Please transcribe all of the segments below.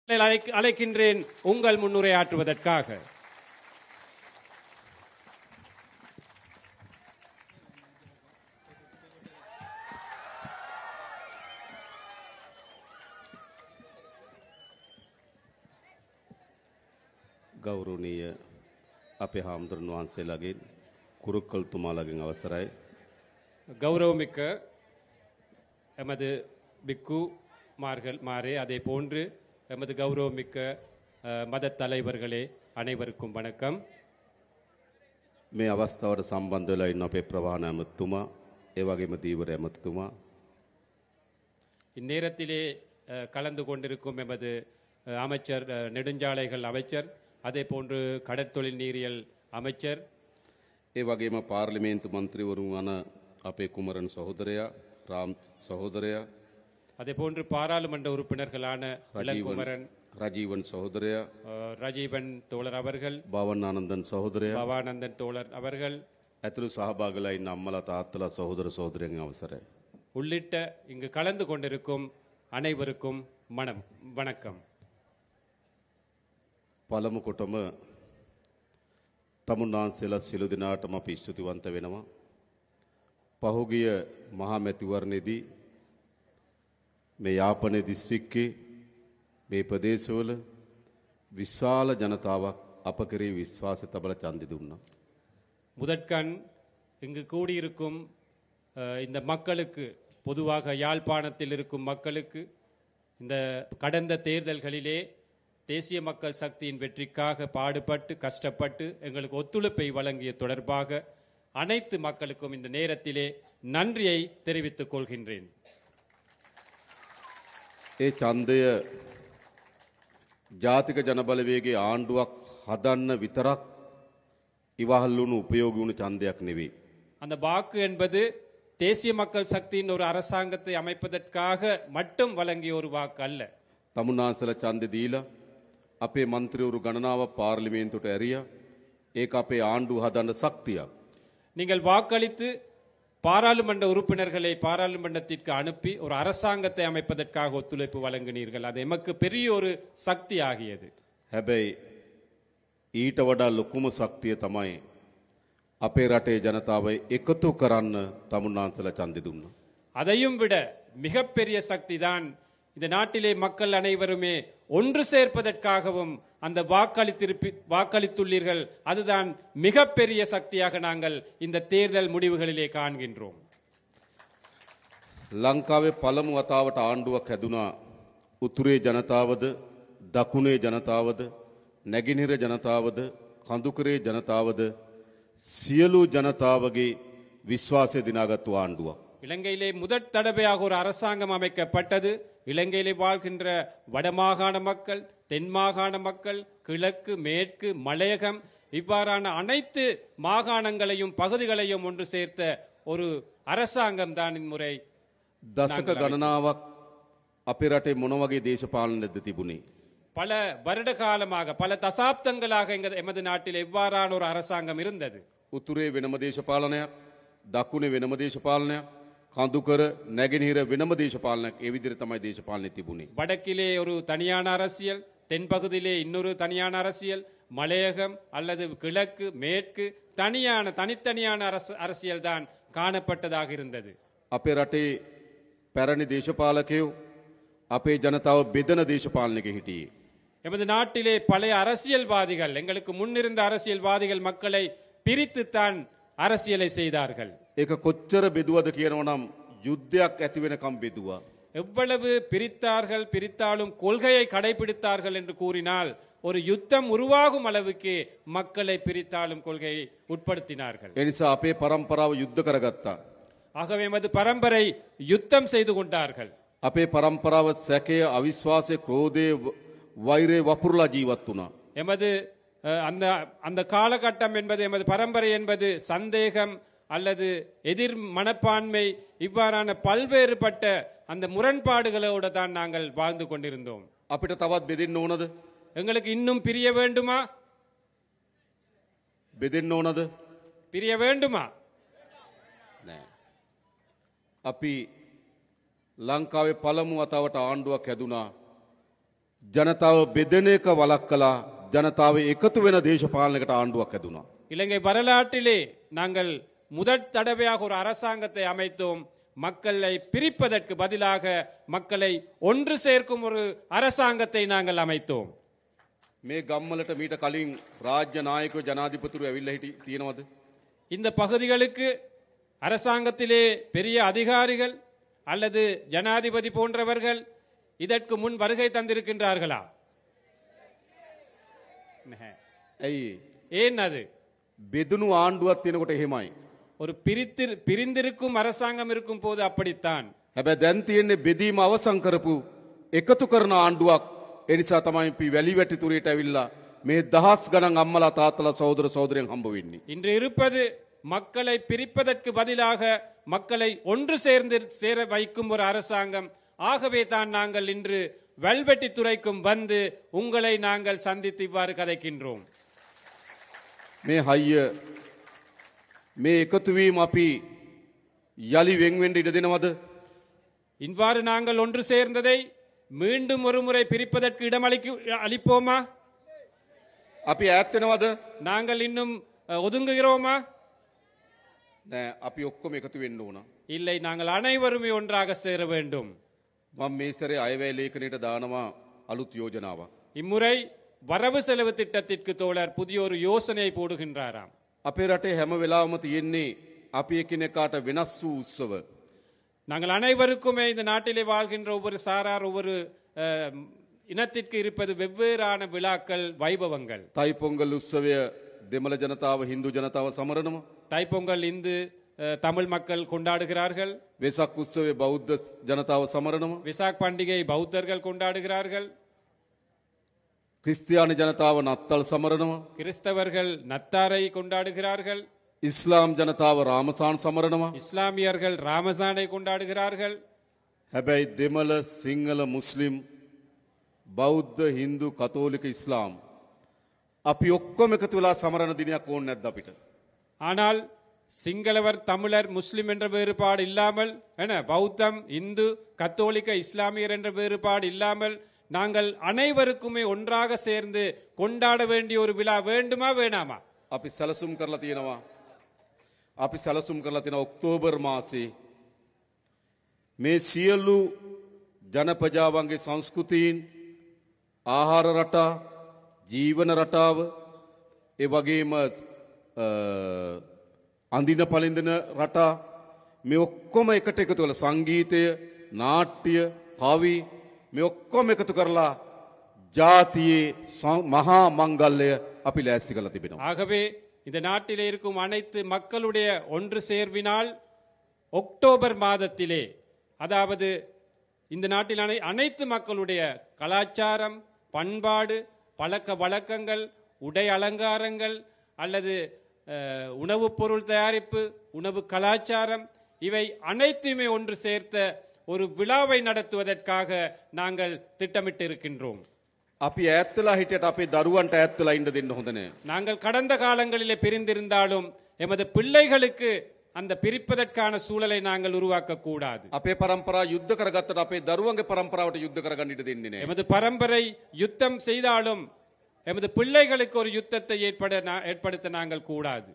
அழைக்கின்றேன் உங்கள் முன்னுரையாற்றுவதற்காக. ගෞරවනීය අපේ හාමුදුරන් වහන්සේලාගෙන් කුරුක්කල් තුමාලාගෙන් අවසරයි. கௌரவமிக்க எமது பிக்கு மாரே, அதே போன்று எமது கௌரவமிக்க மத தலைவர்களே, அனைவருக்கும் வணக்கம். මේ අවස්ථාවට සම්බන්ධ වෙලා ඉන්න අපේ ප්‍රවාහන ඇමතුමා, ඒ වගේම දීවර ඇමතුමා, இந்நேரத்திலே கலந்து கொண்டிருக்கும் எமது அமைச்சர், நெடுஞ்சாலைகள் அமைச்சர், அதே போன்று கடற்தொழில் நீரியல் அமைச்சர், ඒ වගේම පාර්ලිමේන්තු මන්ත්‍රීවරුන් වන අපේ කුමරන් සහෝදරයා, රාම් සහෝදරයා, அதே போன்று பாராளுமன்ற உறுப்பினர்களான இளங்குமரன், රජීවන් සහෝදරයා, ரஜீவன் தோழர் அவர்கள், භවනානන්දන් සහෝදරයා, பவானந்தன் தோழர் அவர்கள் ඇතුළු සහභාගීලා ඉන්න අම්මලා තාත්තලා සහෝදර සහෝදරයන්ගේ අවසරයි. உள்ளிட்ட இங்கு கலந்து கொண்டிருக்கும் அனைவருக்கும் வணக்கம். පළමු කොටම තමුන්නාන්සේලා සියලු දෙනාටම අපි ස්තුතිවන්ත වෙනවා. පහුගිය මහා මැතිවරණයේදී මේ යාපනයේ දිස්ත්‍රික්කයේ මේ ප්‍රදේශවල විශාල ජනතාවක් අප කෙරෙහි විශ්වාසය තබලා ඡන්දෙ දුන්නා. முதற்கண் இங்கு கூடியிருக்கும் இந்த மக்களுக்கு, பொதுவாக யாழ்ப்பாணத்தில் இருக்கும் மக்களுக்கு, இந்த கடந்த தேர்தல்களிலே தேசிய மக்கள் சக்தியின் வெற்றிக்காக பாடுபட்டு கஷ்டப்பட்டு எங்களுக்கு ஒத்துழைப்பை வழங்கிய தொடர்பாக அனைத்து மக்களுக்கும் இந்த நேரத்திலே நன்றியை தெரிவித்துக் கொள்கின்றேன். ඒ ඡන්දය ජාතික ජනබලවේගයේ ආණ්ඩුවක් හදන්න විතරක් ඉවහල් වුණු උපයෝගී වුණු ඡන්දයක් නෙවෙයි. அந்த வாக்கு என்பது தேசிய மக்கள் சக்தியின் ஒரு அரசாங்கத்தை அமைப்பதற்காக மட்டும் வழங்கிய ஒரு வாக்கு அல்ல. තමුන්නාන්සේලා ඡන්දෙ දීලා අපේ മന്ത്രിවරු ගණනාවක් පාර්ලිමේන්තුවට ඇරියා. ඒක අපේ ආණ්ඩුව හදන්න ශක්තියක්. நீங்கள் வாக்களித்து பாராளுமன்ற உறுப்பினர்களை பாராளுமன்றத்திற்கு அனுப்பி ஒரு அரசாங்கத்தை அமைப்பதற்காக ஒத்துழைப்பு வழங்கினீர்கள். அது எமக்கு பெரிய ஒரு சக்தி ஆகியது. හැබැයි ඊට වඩා ලොකුම ශක්තිය තමයි අපේ රටේ ජනතාව එකතු කරන්න තමුන්නාන්සේලා ඡන්දෙ දුන්නා. அதையும் விட மிகப்பெரிய சக்தி தான் இந்த நாட்டிலே மக்கள் அனைவருமே ஒன்று சேர்ப்பதற்காகவும் அந்த வாக்களித்துள்ளீர்கள். அதுதான் மிகப்பெரிய சக்தியாக நாங்கள் இந்த தேர்தல் முடிவுகளிலே காண்கின்றோம். ලංකාවේ පළමු වතාවට ආණ්ඩුවක් හැදුනා. උතුරේ ජනතාවද, දකුණේ ජනතාවද, නැගෙනහිර ජනතාවද, කඳුකරේ ජනතාවද සියලු ජනතාවගේ විශ්වාසය දිනාගත්තු ආණ්ඩුවක්. இலங்கையிலே முதற் தடவையாக ஒரு அரசாங்கம் அமைக்கப்பட்டது. இலங்கையிலே வாழ்கின்ற வடமாகாண மக்கள், தென் மாகாண மக்கள், கிழக்கு, மேற்கு, மலையகம், இவ்வாறான அனைத்து மாகாணங்களையும் பகுதிகளையும் ஒன்று சேர்த்த ஒரு அரசாங்கம் தான் இம்முறை. දශක ගණනාවක් අපේ රටේ මොන වගේ දේශපාලනයක්ද තිබුණේ? பல வருட காலமாக, பல தசாப்தங்களாக எமது நாட்டில் எவ்வாறான ஒரு அரசாங்கம் இருந்தது. උතුරේ වෙනම දේශපාලනයක්, දකුණේ වෙනම දේශපාලනයක්, කඳුකර නැගෙනහිර වෙනම දේශපාලනයක්, ඒ විදිහට තමයි දේශපාලනය තිබුණේ. வடக்கிலே ஒரு தனியான அரசியல், தென்பகுதியிலே இன்னொரு தனியான அரசியல், மலையகம் அல்லது கிழக்கு, மேற்கு தனித்தனியான அரசியல் தான் காணப்பட்டதாக இருந்தது. අපේ රටේ පැරණි දේශපාලකයෝ අපේ ජනතාව බෙදන දේශපාලනයක හිටියේ. எமது நாட்டிலே பழைய அரசியல்வாதிகள், எங்களுக்கு முன்னிருந்த அரசியல்வாதிகள் மக்களை பிரித்துத்தான் அரசியலை செய்தார்கள். ඒක කොච්චර බෙදුවද කියනවනම් යුද්ධයක් ඇති වෙනකම් බෙදුවා. எவ்வளவு பிரித்தாலும் கொள்கையை கடைபிடித்தார்கள் என்று கூறினால் ஒரு யுத்தம் உருவாகும் அளவுக்கு மக்களை பிரித்தாலும் கொள்கையை உட்படுத்தினார்கள். ඒ නිසා අපේ පරම්පරාව යුද්ධ කරගත්තා. ஆகவே எமது பரம்பரை யுத்தம் செய்து கொண்டார்கள். අපේ පරම්පරාව සැකය, අවිශ්වාසය, ක්‍රෝධය, වෛරය වපුරලා ජීවත් වුණා. எமது அந்த காலகட்டம் என்பது, எமது பரம்பரை என்பது சந்தேகம் அல்லது எதிர் மனப்பான்மை, இவ்வாறான பல்வேறுபட்ட அந்த முரண்பாடுகளோடு தான் நாங்கள் வாழ்ந்து கொண்டிருந்தோம். අපිට තවත් බෙදෙන්න ඕනද? எங்களுக்கு இன்னும் பிரிய வேண்டுமா? බෙදෙන්න ඕනද? பிரிய வேண்டுமா? නෑ. අපි ලංකාවේ පළමු වතාවට ආණ්ඩුවක් හැදුනා. ජනතාව බෙදෙන එක වළක්වලා ජනතාව එකතු වෙන දේශපාලනයකට ආණ්ඩුවක් හැදුනා. இலங்கை வரலாற்றிலே நாங்கள் முதற் தடவையாக ஒரு அரசாங்கத்தை அமைத்தோம். மக்களை பிரிப்பதற்கு பதிலாக மக்களை ஒன்று சேர்க்கும் ஒரு அரசாங்கத்தை நாங்கள் அமைத்தோம். මේ ගම්වලට මීට කලින් රාජ්‍ය නායකයෝ ජනාධිපතිවරු ඇවිල්ලා තියෙනවද? இந்த பகுதிகளுக்கு அரசாங்கத்திலே பெரிய அதிகாரிகள் அல்லது ஜனாதிபதி போன்றவர்கள் இதற்கு முன் வருகை தந்திருக்கின்றார்களா? ඇයි ஏன் அது? බෙදුණු ආණ්ඩුවක් තියෙනකොට එහෙමයි. ஒரு பிரிந்திருக்கும் அரசாங்கம் இருக்கும் போது அப்படித்தான். හැබැයි දැන් තියෙන්නේ බෙදීම අවසන් කරපු එකතු කරන ආණ්ඩුවක්. ඒ නිසා තමයි අපි වැලි වැටිතුරේට ඇවිල්ලා මේ දහස් ගණන් අම්මලා තාත්තලා සහෝදර සහෝදරයන් හම්බ වෙන්නේ. இன்று இருப்பது மக்களை பிரிப்பதற்கு பதிலாக மக்களை ஒன்று சேர வைக்கும் ஒரு அரசாங்கம். ஆகவே தான் நாங்கள் இன்று வெல்வெட்டி துறைக்கும் வந்து உங்களை நாங்கள் சந்தித்து இவ்வாறு கதைக்கின்றோம். මේ හයිය මේ එකතු වීම අපි යලි වෙන් වෙන්න ඉඩ දෙනවද? இவ்வாறு நாங்கள் ஒன்று சேர்ந்ததை மீண்டும் ஒரு முறை பிரிப்பதற்கு அளிப்போமா? අපි ඈත් වෙනවද? நாங்கள் இன்னும் ஒதுங்குகிறோமா? නෑ අපි ඔක්කොම එකතු වෙන්න ඕන. இல்லை, நாங்கள் அனைவருமே ஒன்றாக சேர வேண்டும். මම මේ සැරේ අයවැය ලේඛනයට දානවා අලුත් යෝජනාවක්. இம்முறை வரவு செலவு திட்டத்திற்கு தோழர் புதிய ஒரு யோசனை போடுகின்றாராம். අපේ රටේ හැම වෙලාවම තියෙන්නේ අපි එකිනෙකාට වෙනස් වූ උත්සව. நாங்கள் அனைவருக்குமே இந்த நாட்டிலே வாழ்கின்ற ஒவ்வொரு சாரார் ஒவ்வொரு இனத்திற்கு இருப்பது வெவ்வேறான விழாக்கள், வைபவங்கள். தைப்பொங்கல் උත්සවය දෙමළ ජනතාව හින්දු ජනතාව සමරනවා. தைப்பொங்கல் இந்து தமிழ் மக்கள் கொண்டாடுகிறார்கள். වෙසක් උත්සවය බෞද්ධ ජනතාව සමරනවා. விசாக் பண்டிகை பௌத்தர்கள் கொண்டாடுகிறார்கள். ක්‍රිස්තියානි ජනතාව නත්තල් සමරනවා. கிறிஸ்தவர்கள் நத்தாரை கொண்டாடுகிறார்கள். ඉස්ලාම් ජනතාව රාමසාන් සමරනවා. இஸ்லாமியர்கள் ராமசானை கொண்டாடுகிறார்கள். හැබැයි දෙමළ සිංහල මුස්ලිම් බෞද්ධ හින්දු කතෝලික ඉස්ලාම් අපි ඔක්කොම එකතු වෙලා සමරන දිනයක් ඕනේ නැද්ද අපිට? ஆனால் சிங்களவர், தமிழர், முஸ்லிம் என்ற வேறுபாடு இல்லாமல், பௌத்தம், இந்து, கத்தோலிக்க, இஸ்லாமியர் என்ற வேறுபாடு இல்லாமல் நாங்கள் அனைவருக்குமே ஒன்றாக சேர்ந்து கொண்டாட வேண்டிய ஒரு விழா வேண்டுமா வேணாமா? අපි සැලසුම් කරලා තියෙනවා. අපි සැලසුම් කරලා තියෙන ඔක්තෝබර් මාසේ මේ සියලු ජනපජාවන්ගේ සංස්කෘතීන්, ආහාර රටා, ජීවන රටාව, ඒ වගේම අඳින පළඳින රටා, මේ ඔක්කොම එකට එකතු කරලා සංගීතය, නාට්‍ය, කවි මේ ඔක්කොම එකතු කරලා ජාතියේ මහා මංගල්‍යය අපි ලෑස්ති කරලා තිබෙනවා. ஆகவே இந்த நாட்டிலே இருக்கும் அனைத்து மக்களுடைய ஒன்று சேர்வினால் அக்டோபர் மாதத்திலே, அதாவது இந்த நாட்டில் அனைத்து மக்களுடைய கலாச்சாரம், பண்பாடு, பழக்க வழக்கங்கள், உடை அலங்காரங்கள் அல்லது உணவுப் பொருள் தயாரிப்பு, உணவு கலாச்சாரம், இவை அனைத்துமே ஒன்று சேர்த்த ஒரு விழாவை நடத்துவதற்காக நாங்கள் திட்டமிட்டு இருக்கின்றோம். අපි ඈත්ලා හිටියට අපේ දරුවන්ට ඈත්ලා ඉන්න දෙන්න හොඳ නෑ. நாங்கள் கடந்த காலங்களிலே பிரிந்திருந்தாலும் எமது பிள்ளைகளுக்கு அந்த பிரிப்பதற்கான சூழலை நாங்கள் உருவாக்க கூடாது. අපේ පරම්පරාව යුද්ධ කරගත්තට අපේ දරුවන්ගේ පරම්පරාවට යුද්ධ කරගන්න ඉඩ දෙන්නේ නෑ. எமது பரம்பரை யுத்தம் செய்தாலும் எமது பிள்ளைகளுக்கு ஒரு யுத்தத்தை ஏற்படுத்த நாங்கள் கூடாது.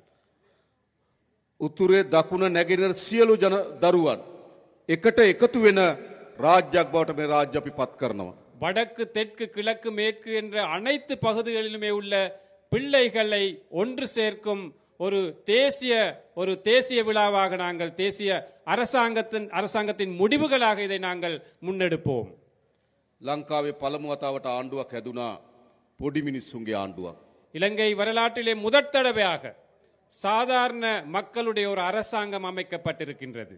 උතුරේ දකුණ නැගෙනහිර සියලු දරුවන් එකට එකතු වෙන රාජ්‍යයක් බවට මේ රාජ්‍ය අපි පත් කරනවා. வடக்கு, தெற்கு, கிழக்கு, மேற்கு என்ற அனைத்து பகுதிகளிலுமே உள்ள பிள்ளைகளை ஒன்று சேர்க்கும் ஒரு தேசிய விழாவாக நாங்கள், தேசிய அரசாங்கத்தின் முடிவுகளாக இதை நாங்கள் முன்னெடுப்போம். ලංකාවේ පළමු වතාවට ආණ්ඩුවක් හැදුනා පොඩි මිනිස්සුන්ගේ ආණ්ඩුවක්. இலங்கை வரலாற்றிலே முதற் தடவையாக சாதாரண மக்களுடைய ஒரு அரசாங்கம் அமைக்கப்பட்டிருக்கின்றது.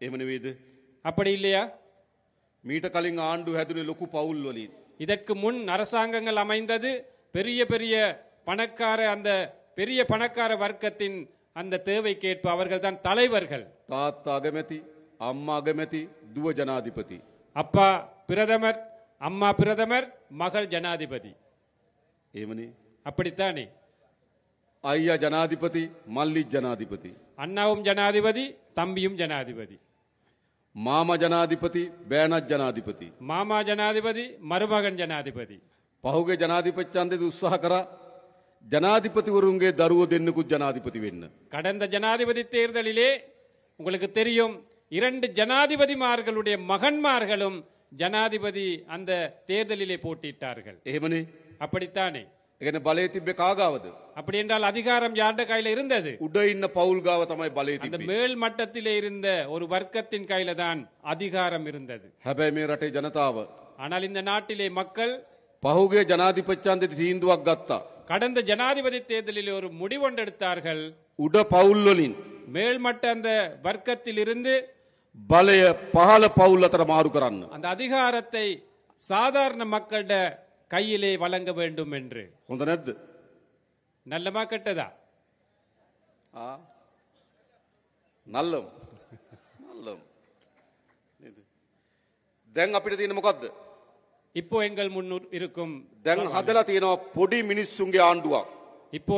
එහෙම නෙවෙයිද? அப்படி இல்லையா? මීට කලින් ආණ්ඩුව හැදුනේ ලොකු පවුල් වලින්. இதற்கு முன் அரசாங்கங்கள் அமைந்தது பெரிய பெரிய பணக்கார வர்க்கத்தின் அந்த தேவைக்கேற்ப அவர்கள் தான் தலைவர்கள். තාත්තා අගමැති, අම්මා අගමැති, දුව ජනාධිපති. அப்பா பிரதமர், அம்மா பிரதமர், மகள் ஜனாதிபதி. එහෙමනේ. அப்படித்தானே? අයියා ජනාධිපති, මල්ලි ජනාධිපති. அண்ணாவும் ஜனாதிபதி, தம்பியும் ஜனாதிபதி. මාමා ජනාධිපති බෑනත් ජනාධිපති மாமா ஜனாதிபதி மருமகன் ஜனாதிபதி පහුගේ ජනාධිපති ඡන්දෙදි උත්සාහ කරා ජනාධිපතිවරුන්ගේ දරුවෝ දෙන්නෙකුත් ජනාධිපති වෙන්න. கடந்த ஜனாதிபதி தேர்தலிலே உங்களுக்கு தெரியும் 2 ஜனாதிபதிமார்களுடைய மகன்மார்களும் ஜனாதிபதி அந்த தேர்தலிலே போட்டியிட்டார்கள். එහෙමනේ. அப்படித்தானே? ඒ කියන්නේ බලය තිබ්බේ කාගාවද? அப்படி என்றால் அதிகாரம் யாருடைய கையில இருந்தது? උඩ ඉන්න පවුල් ගාව තමයි බලය அந்த තිබ්බේ. மேல் மட்டத்திலே இருந்த ஒரு வர்க்கத்தின் கையில தான் அதிகாரம் இருந்தது. හැබැයි මේ රටේ ජනතාව ஆனால் இந்த நாட்டிலே மக்கள் පහුගේ ජනාධිපති ඡන්දෙදි තීන්දුවක් ගත්තා. கடந்த ஜனாதிபதி தேர்தலில் ஒரு முடிவெடுத்தார்கள். උඩ පවුල් වලින් மேல்மட்ட அந்த வர்க்கத்தில் இருந்து බලය පහළ පවුල් අතර මාරු කරන්න. அந்த அதிகாரத்தை சாதாரண மக்களிட கையிலே வழங்க வேண்டும் என்று. හොඳ නැද්ද? நல்லமா கெட்டதா? නල්ලම්. නල්ලම්. නේද? දැන් අපිට තියෙන මොකද්ද? இப்போ எங்கள் முன்னூர் இருக்கும் දැන් හදලා තියෙනවා පොඩි මිනිස්සුන්ගේ ආණ්ඩුවක්. இப்போ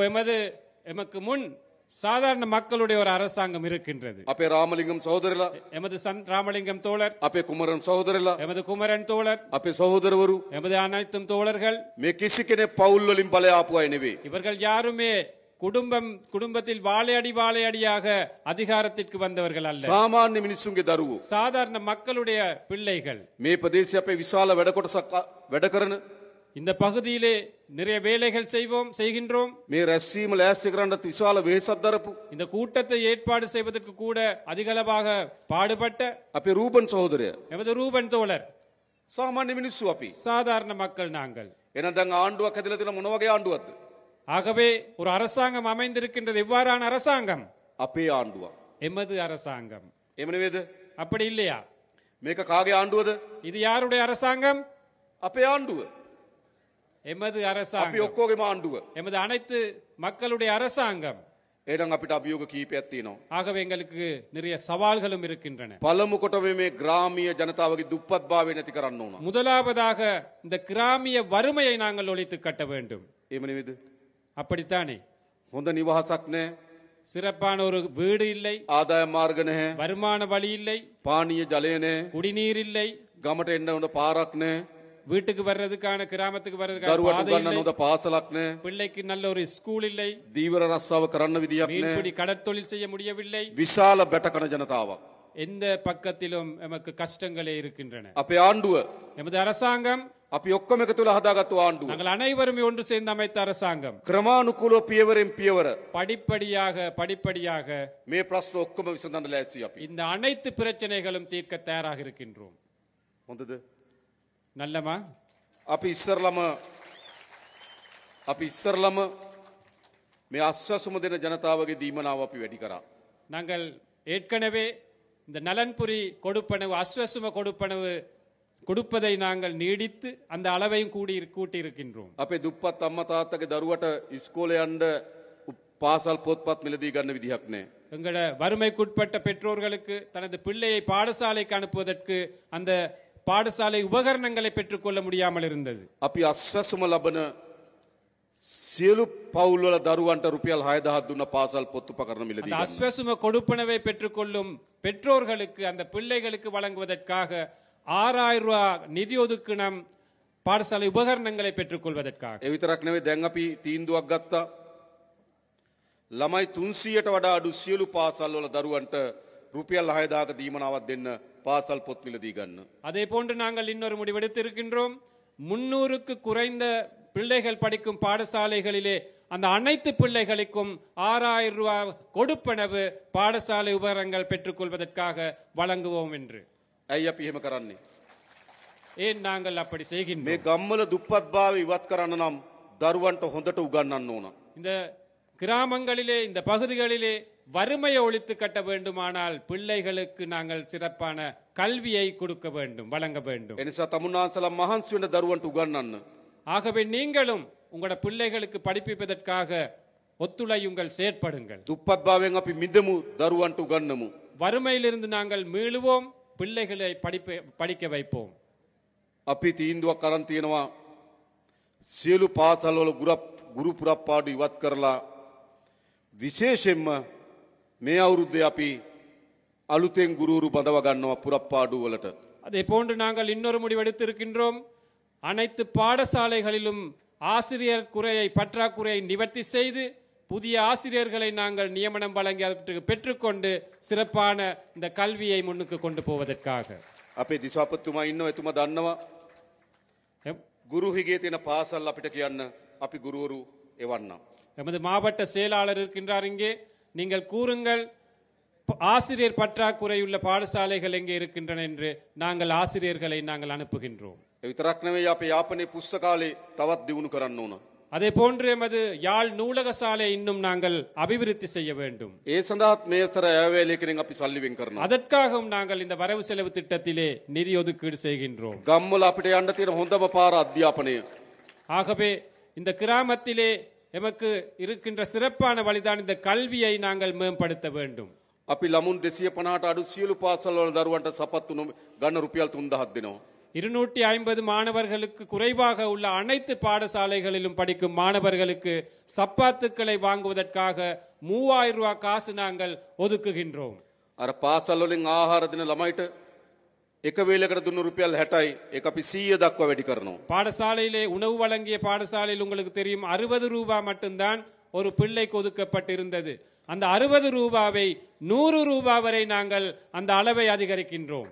எமக்கு முன் சாதாரண மக்களுடைய ஒரு அரசாங்கம் இருக்கின்றது. අපේ රාමලිංගම් සහෝදරලා, எமது ராமலிங்கம் தோழர், අපේ කුමරන් සහෝදරලා, எமது குமரன் தோழர், අපේ සහෝදරවරු எமது அனைத்தும் தோழர்கள், මේ කිසි කෙනෙක් පවුල් වලින් බලය ආපු අය නෙවෙයි. இவர்கள் யாருமே குடும்பத்தில் வாழையடியாக அதிகாரத்திற்கு வந்தவர்கள் அல்ல. සාමාන්‍ය මිනිස්සුන්ගේ දරුවෝ. சாதாரண மக்களுடைய பிள்ளைகள். මේ ප්‍රදේශයේ අපේ විශාල වැඩ කොටසක් වැඩ කරන இந்த பகுதியிலே நிறைய வேலைகள் செய்கின்றோம். මේ රැස්වීම ලෑස්ති කරන්නත් විශාල වෙහෙසක් දරපු இந்த கூட்டத்தை ஏற்பாடு செய்வதற்கு கூட அதிகளவாக பாடுபட்ட අපේ රූබන් සහෝදරයා எமது ரூபன் தோழர். සාමාන්‍ය මිනිස්සු අපි. சாதாரண மக்கள் நாங்கள். එහෙනම් දැන් ආණ්ඩුවක් හැදලා තියෙන මොන වගේ ආණ්ඩුවක්ද? ஆகவே ஒரு அரசாங்கம் அமைந்திருக்கின்றது. எவ்வாறான அரசாங்கம்? අපේ ආණ්ඩුවක්. எமது அரசாங்கம். එහෙම නෙවෙයිද? அப்படி இல்லையா? මේක කාගේ ආණ්ඩුවද? இது யாருடைய அரசாங்கம்? අපේ ආණ්ඩුව. எமது අපි அரசாங்கம். ඔක්කොගේම ආණ්ඩුව. எமது அனைத்து மக்களுடைய அரசாங்கம். එහෙනම් අපිට අභියෝග කීපයක් තියෙනවා. ஆகவே எங்களுக்கு நிறைய சவால்களும் இருக்கின்றன. පළමු කොට මේ ග්‍රාමීය ජනතාවගේ දුප්පත්භාවය නැති කරන්න ඕන. முதலாவதாக இந்த கிராமிய வறுமையை நாங்கள் ஒழித்து கட்ட வேண்டும். එහෙම නෙවෙයිද? அப்படித்தானே? හොඳ නිවහසක් නැහැ. சிறப்பான ஒரு வீடு இல்லை, ආදායම් මාර්ග නැහැ. வருமான வழி இல்லை, පානීය ජලය නැහැ. குடிநீர் இல்லை, ගමට එන්න හොඳ පාරක් නැහැ. வீட்டுக்கு வர்றதுக்கான கிராமத்துக்கு வர்றதுக்கான දරුවට பாதை උගන්නන්න இல்லை, හොඳ පාසලක් නැහැ. பிள்ளைக்கு நல்ல ஒரு ஸ்கூல் இல்லை, දීවර රස්සාව කරන්න විදියක් மீன்பிடி නැහැ. கடற்தொழில் செய்ய முடியவில்லை. විශාල බැටකන ජනතාවක්. எந்த பக்கத்திலும் எமக்கு கஷ்டங்களே இருக்கின்றன. අපේ ආණ්ඩුව எமது அரசாங்கம், අපි ඔක්කොම එකතු වෙලා හදාගත්තු ආණ්ඩුව. நாங்கள் அனைவருமே ஒன்று சேர்ந்து அமைத்த அரசாங்கம். ක්‍රමානුකූලව පියවරෙන් පියවර படிப்படியாக මේ ප්‍රශ්න ඔක්කොම විසඳන්න ලෑස්ති අපි. இந்த அனைத்து பிரச்சனைகளும் தீர்க்க தயாராக இருக்கின்றோம். හොඳද? நல்லமா? අපි ඉස්සරලම මේ අස්වැසුම දෙන ජනතාවගේ දීමනාව අපි වැඩි කරා. நாங்கள் ஏற்கனவே இந்த நலன்புரி கொடுப்பனவு, அஸ்வசும கொடுப்பனவு கொடுப்பதை நாங்கள் நீடித்து அந்த அளவையும் கூட்டி இருக்கின்றோம். අපේ දුප්පත් අම්මා තාත්තගේ දරුවට ඉස්කෝලේ යන්න පාසල් පොත්පත් මිලදී ගන්න විදිහක් නැහැ. எங்கள வறுமைக்குட்பட்ட பெற்றோர்களுக்கு தனது பிள்ளையை பாடசாலைக்கு அனுப்புவதற்கு அந்த பாடசாலை உபகரணங்களை பெற்றுக்கொள்ள முடியாமல் இருந்தது. අපි අස්වැසුම ලබන සියලු පවුල් වල දරුවන්ට රුපියල් 6000ක් දුන්න පාසල් පොත් උපකරණ මිලදී அந்த ගන්න. அஸ்வசும கொடுப்பனவை பெற்றுக்கொள்ளும் பெற்றோர்களுக்கு அந்த பிள்ளைகளுக்கு வழங்குவதற்காக 6000 ரூபாய் நிதி ஒதுக்கினம் பாடசாலை உபகரணங்களை பெற்றுக்கொள்வதற்காக. ඒ විතරක් නෙවෙයි දැන් අපි තීන්දුවක් ගත්තා. ළමයි 300ට වඩා අඩු සියලු පාසල් වල දරුවන්ට රුපියල් 6000ක දීමනාවක් දෙන්න පාසල් පොත් මිලදී ගන්න. அதே போன்று நாங்கள் இன்னொரு முடிவெடுத்து இருக்கின்றோம். 300க்கு குறைந்த பிள்ளைகள் படிக்கும் பாடசாலைகளிலே அந்த அனைத்து பிள்ளைகளுக்கும் 6000 ரூபாய் கொடுப்பனவு பாடசாலை உபகரணங்கள் பெற்றுக்கொள்வதற்காக வழங்குவோம் என்று. ඇයි අපි එහෙම කරන්නේ? ஏன் நாங்கள் அப்படி මේ செய்கின்றோம்? ගම්වල දුප්පත්භාවය ඉවත් කරන්න නම් දරුවන්ට හොඳට උගන්වන්න ඕන. இந்த கிராமங்களிலே, இந்த பகுதிகளிலே வறுமையை ஒழித்து கட்ட வேண்டுமானால் பிள்ளைகளுக்கு நாங்கள் சிறப்பான கல்வியை கொடுக்க வேண்டும், வழங்க வேண்டும். එනිසා තමුන්නාන්සලා මහන්සි වෙන දරුවන්ට උගන්වන්න. ஆகவே நீங்களும் உங்களோட பிள்ளைகளுக்கு படிப்பிப்பதற்காக ஒத்துழையுங்கள், செயற்படுங்கள். දුප්පත්භාවයෙන් අපි මිදමු, දරුවන්ට උගන්වමු. வறுமையிலிருந்து நாங்கள் மீளுவோம், பிள்ளைகளை படிக்க வைப்போம். අපි තීන්දුවක් අරන් තියෙනවා සියලු පාසල්වල ගුරු පුරප්පාඩු ඉවත් කරලා විශේෂයෙන්ම මේ අවුරුද්දේ අපි අලුතෙන් ගුරුවරු බඳව ගන්නවා පුරප්පාඩු වලට. அதே போன்று நாங்கள் இன்னொரு முடிவெடுத்திருக்கின்றோம். அனைத்து பாடசாலைகளிலும் ஆசிரியர் குறையை பற்றாக்குறையை நிவர்த்தி செய்து புதிய ஆசிரியர்களை நாங்கள் நியமனம் வழங்கி அதற்கு பெற்றுக்கொண்டு சிறப்பான இந்த கல்வியை முன்னுக்கு கொண்டு போவதற்காக අපේ දිසාපතිතුමා ඉන්නවා එතුමා දන්නවා ගුරු හිගේ තියෙන පාසල් අපිට කියන්න අපි ගුරුවරු එවන්නම්. எமது மாவட்ட செயலாளர் இருக்கின்றார் இங்கே. நீங்கள் கூறுங்கள் ஆசிரியர் பற்றாக்குறையுள்ள பாடசாலைகள் எங்கே இருக்கின்றன என்று நாங்கள் ஆசிரியர்களை நாங்கள் அனுப்புகின்றோம். ඒ විතරක් නෙවෙයි අපේ යාපනයේ පුස්තකාලේ තවත් දියුණු කරන්න ඕන. அதே போன்று எமது யாழ் நூலக சாலை இன்னும் நாங்கள் அபிவிருத்தி செய்ய வேண்டும். ඒ සඳහාත් මේ සර ඇවැලේකෙන් අපි සල්ලි වෙන් කරනවා. அதற்காகவும் நாங்கள் இந்த வரவு செலவு திட்டத்திலே நிதி ஒதுக்கீடு செய்கின்றோம். ගම්වල අපිට යන්න තියෙන හොඳම පාර අධ්‍යාපනය. ஆகவே இந்த கிராமத்திலே எமக்கு இருக்கின்ற சிறப்பான வழிதான் இந்த கல்வியை நாங்கள் மேம்படுத்த வேண்டும். අපි ළමුන් 250ට අඩු සියලු පාසල් වල දරුවන්ට සපත්තු ගන්න රුපියල් 3000ක් දෙනවා. 250 மாணவர்களுக்கு குறைவாக உள்ள அனைத்து பாடசாலைகளிலும் படிக்கும் மாணவர்களுக்கு சப்பாத்துக்களை வாங்குவதற்காக 3000 ரூபாய் காசு நாங்கள் ஒதுக்குகின்றோம். අර පාසල් වලින් ආහාර දෙන ළමයිට එක වේලකට දුන්න රුපියල් 60යි ඒක අපි 100 දක්වා වැඩි කරනවා. பாடசாலையிலே உணவு வழங்கிய பாடசாலையில் உங்களுக்கு தெரியும் 60 ரூபாய் மட்டும்தான் ஒரு பிள்ளைக்கு ஒதுக்கப்பட்டிருந்தது. அந்த 60 ரூபாவை 100 ரூபாய் வரை நாங்கள் அந்த அளவை அதிகரிக்கின்றோம்.